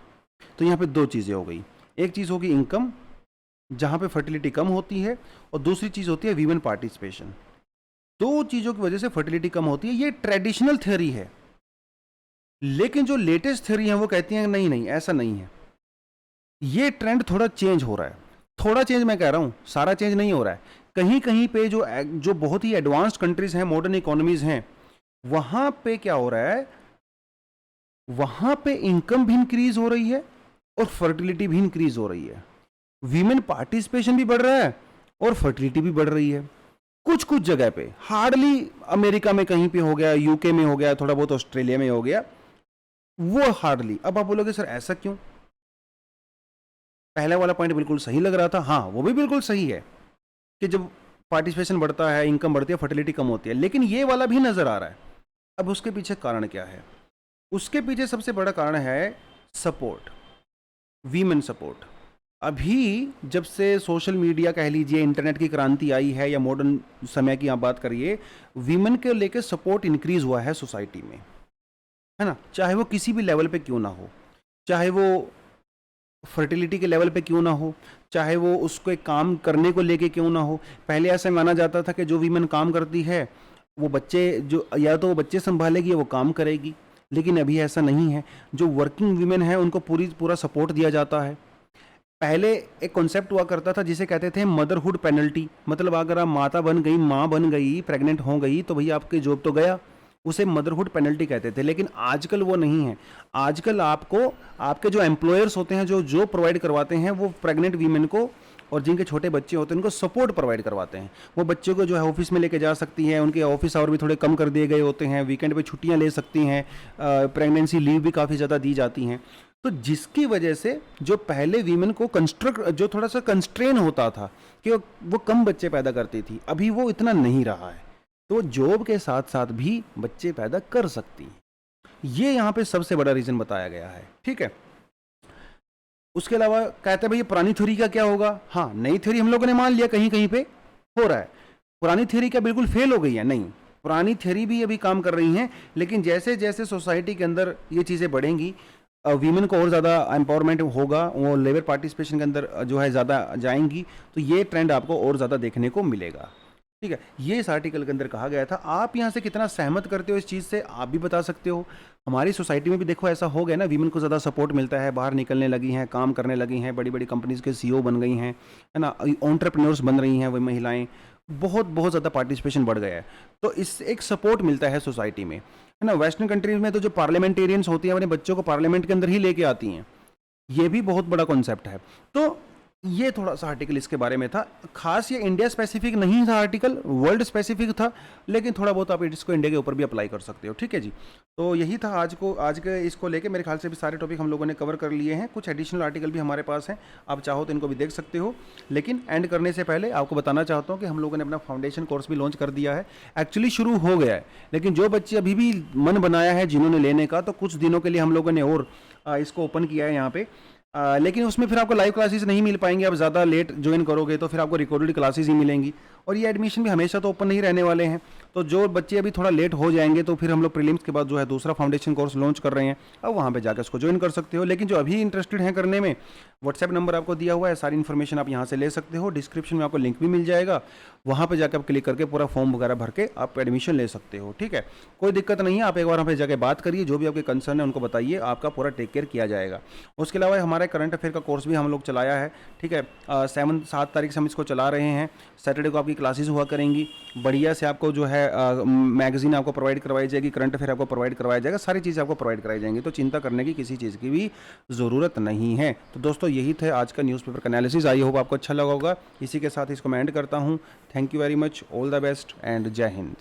तो यहाँ पे दो चीज़ें हो गई, एक चीज़ होगी इनकम जहाँ पे फर्टिलिटी कम होती है, और दूसरी चीज़ होती है वीमेन पार्टिसिपेशन। दो चीज़ों की वजह से फर्टिलिटी कम होती है। ये ट्रेडिशनल थ्योरी है, लेकिन जो लेटेस्ट थ्योरी है वो कहती हैं नहीं नहीं ऐसा नहीं है, ये ट्रेंड थोड़ा चेंज हो रहा है। थोड़ा चेंज मैं कह रहा हूँ, सारा चेंज नहीं हो रहा है। कहीं कहीं पे जो जो बहुत ही एडवांस्ड कंट्रीज हैं, मॉडर्न इकोनॉमीज हैं, वहां पे क्या हो रहा है, वहां पे इनकम भी इंक्रीज हो रही है और फर्टिलिटी भी इंक्रीज हो रही है। वीमेन पार्टिसिपेशन भी बढ़ रहा है और फर्टिलिटी भी बढ़ रही है। कुछ कुछ जगह पे, हार्डली अमेरिका में कहीं पे हो गया, यूके में हो गया, थोड़ा बहुत ऑस्ट्रेलिया में हो गया, वो हार्डली। अब आप बोलोगे सर ऐसा क्यों? पहला वाला पॉइंट बिल्कुल सही लग रहा था, हाँ वो भी बिल्कुल सही है कि जब पार्टिसिपेशन बढ़ता है, इनकम बढ़ती है, फर्टिलिटी कम होती है, लेकिन ये वाला भी नजर आ रहा है। अब उसके पीछे कारण क्या है? उसके पीछे सबसे बड़ा कारण है सपोर्ट, वीमेन सपोर्ट। अभी जब से सोशल मीडिया कह लीजिए, इंटरनेट की क्रांति आई है, या मॉडर्न समय की आप बात करिए, वीमेन के लेके सपोर्ट इंक्रीज हुआ है सोसाइटी में, है ना। चाहे वो किसी भी लेवल पे क्यों ना हो, चाहे वो फर्टिलिटी के लेवल पे क्यों ना हो, चाहे वो उसको एक काम करने को लेके क्यों ना हो। पहले ऐसा माना जाता था कि जो वीमेन काम करती है वो बच्चे, जो या तो वो बच्चे संभालेगी या वो काम करेगी, लेकिन अभी ऐसा नहीं है। जो वर्किंग वीमेन है उनको पूरा सपोर्ट दिया जाता है। पहले एक कॉन्सेप्ट हुआ करता था जिसे कहते थे मदरहुड पेनल्टी, मतलब अगर आप माता बन गई, माँ बन गई, प्रेग्नेंट हो गई, तो भैया आपकी जॉब तो गया, उसे मदरहुड पेनल्टी कहते थे। लेकिन आजकल वो नहीं है। आजकल आपको आपके जो एम्प्लॉयर्स होते हैं, जो प्रोवाइड करवाते हैं, वो प्रेग्नेंट वीमेन को और जिनके छोटे बच्चे होते हैं उनको सपोर्ट प्रोवाइड करवाते हैं। वो बच्चों को जो है ऑफिस में लेके जा सकती हैं, उनके ऑफिस आवर भी थोड़े कम कर दिए गए होते हैं, वीकेंड पे छुट्टियां ले सकती हैं, प्रेगनेंसी लीव भी काफ़ी ज़्यादा दी जाती हैं। तो जिसकी वजह से जो पहले वीमेन को जो थोड़ा सा कंस्ट्रेन होता था कि वो कम बच्चे पैदा करती थी, अभी वो इतना नहीं रहा है। तो जॉब के साथ साथ भी बच्चे पैदा कर सकती हैं। ये यहाँ पे सबसे बड़ा रीज़न बताया गया है, ठीक है। उसके अलावा कहते हैं भाई पुरानी थ्योरी का क्या होगा? हाँ, नई थ्योरी हम लोगों ने मान लिया कहीं कहीं पे हो रहा है। पुरानी थ्योरी क्या बिल्कुल फेल हो गई है? नहीं, पुरानी थ्योरी भी अभी काम कर रही हैं, लेकिन जैसे जैसे सोसाइटी के अंदर ये चीज़ें बढ़ेंगी, वीमेन को और ज़्यादा एम्पावरमेंट होगा, वो लेबर पार्टिसिपेशन के अंदर जो है ज़्यादा जाएंगी, तो ये ट्रेंड आपको और ज़्यादा देखने को मिलेगा, ठीक है। ये इस आर्टिकल के अंदर कहा गया था। आप यहाँ से कितना सहमत करते हो इस चीज़ से, आप भी बता सकते हो। हमारी सोसाइटी में भी देखो ऐसा हो गया ना, वीमेन को ज़्यादा सपोर्ट मिलता है, बाहर निकलने लगी हैं, काम करने लगी हैं, बड़ी बड़ी कंपनीज़ के सीईओ बन गई हैं, है ना, एंटरप्रेन्योर्स बन रही हैं वो महिलाएं, बहुत बहुत ज़्यादा पार्टिसिपेशन बढ़ गया है। तो इससे एक सपोर्ट मिलता है सोसाइटी में, है ना। वेस्टर्न कंट्रीज में तो जो पार्लियामेंटेरियंस होती हैं अपने बच्चों को पार्लियामेंट के अंदर ही लेके आती हैं, ये भी बहुत बड़ा कॉन्सेप्ट है। तो ये थोड़ा सा आर्टिकल इसके बारे में था। खास ये इंडिया स्पेसिफिक नहीं था आर्टिकल, वर्ल्ड स्पेसिफिक था, लेकिन थोड़ा बहुत आप इसको इंडिया के ऊपर भी अप्लाई कर सकते हो, ठीक है जी। तो यही था आज के इसको लेके। मेरे ख्याल से भी सारे टॉपिक हम लोगों ने कवर कर लिए हैं। कुछ एडिशनल आर्टिकल भी हमारे पास हैं, आप चाहो तो इनको भी देख सकते हो। लेकिन एंड करने से पहले आपको बताना चाहता हूँ कि हम लोगों ने अपना फाउंडेशन कोर्स भी लॉन्च कर दिया है। एक्चुअली शुरू हो गया है, लेकिन जो बच्चे अभी भी मन बनाया है जिन्होंने लेने का, तो कुछ दिनों के लिए हम लोगों ने और इसको ओपन किया है यहाँ पे। लेकिन उसमें फिर आपको लाइव क्लासेस नहीं मिल पाएंगे। आप ज़्यादा लेट ज्वाइन करोगे तो फिर आपको रिकॉर्डेड क्लासेस ही मिलेंगी, और ये एडमिशन भी हमेशा तो ओपन नहीं रहने वाले हैं। तो जो बच्चे अभी थोड़ा लेट हो जाएंगे, तो फिर हम लोग प्रीलिम्स के बाद जो है दूसरा फाउंडेशन कोर्स लॉन्च कर रहे हैं, अब वहाँ पे जाकर उसको ज्वाइन कर सकते हो। लेकिन जो अभी इंटरेस्टेड हैं करने में, व्हाट्सएप नंबर आपको दिया हुआ है, सारी इन्फॉर्मेशन आप यहाँ से ले सकते हो। डिस्क्रिप्शन में आपको लिंक भी मिल जाएगा, वहाँ पे जाकर आप क्लिक करके पूरा फॉर्म वगैरह भर के आप एडमिशन ले सकते हो, ठीक है। कोई दिक्कत नहीं है, आप एक बार वहाँ पे जाकर बात करिए, जो भी आपके कंसर्न है उनको बताइए, आपका पूरा टेक केयर किया जाएगा। उसके अलावा हमारा करंट अफेयर का कोर्स भी हम लोग चलाया है, ठीक है। 7 तारीख से हम इसको चला रहे हैं। सैटरडे को आपकी क्लासेस हुआ करेंगी, बढ़िया से आपको जो है मैगजीन आपको प्रोवाइड करवाई जाएगी, करंट अफेयर आपको प्रोवाइड करवाया जाएगा, सारी चीज़ें आपको प्रोवाइड कराई जाएंगी। तो चिंता करने की किसी चीज़ की भी ज़रूरत नहीं है। तो दोस्तों यही थे आज का न्यूज़पेपर का एनालिसिस। आई होप आपको अच्छा लगा होगा। इसी के साथ इसको मैं एंड करता हूँ। Thank you very much, all the best and जय हिंद।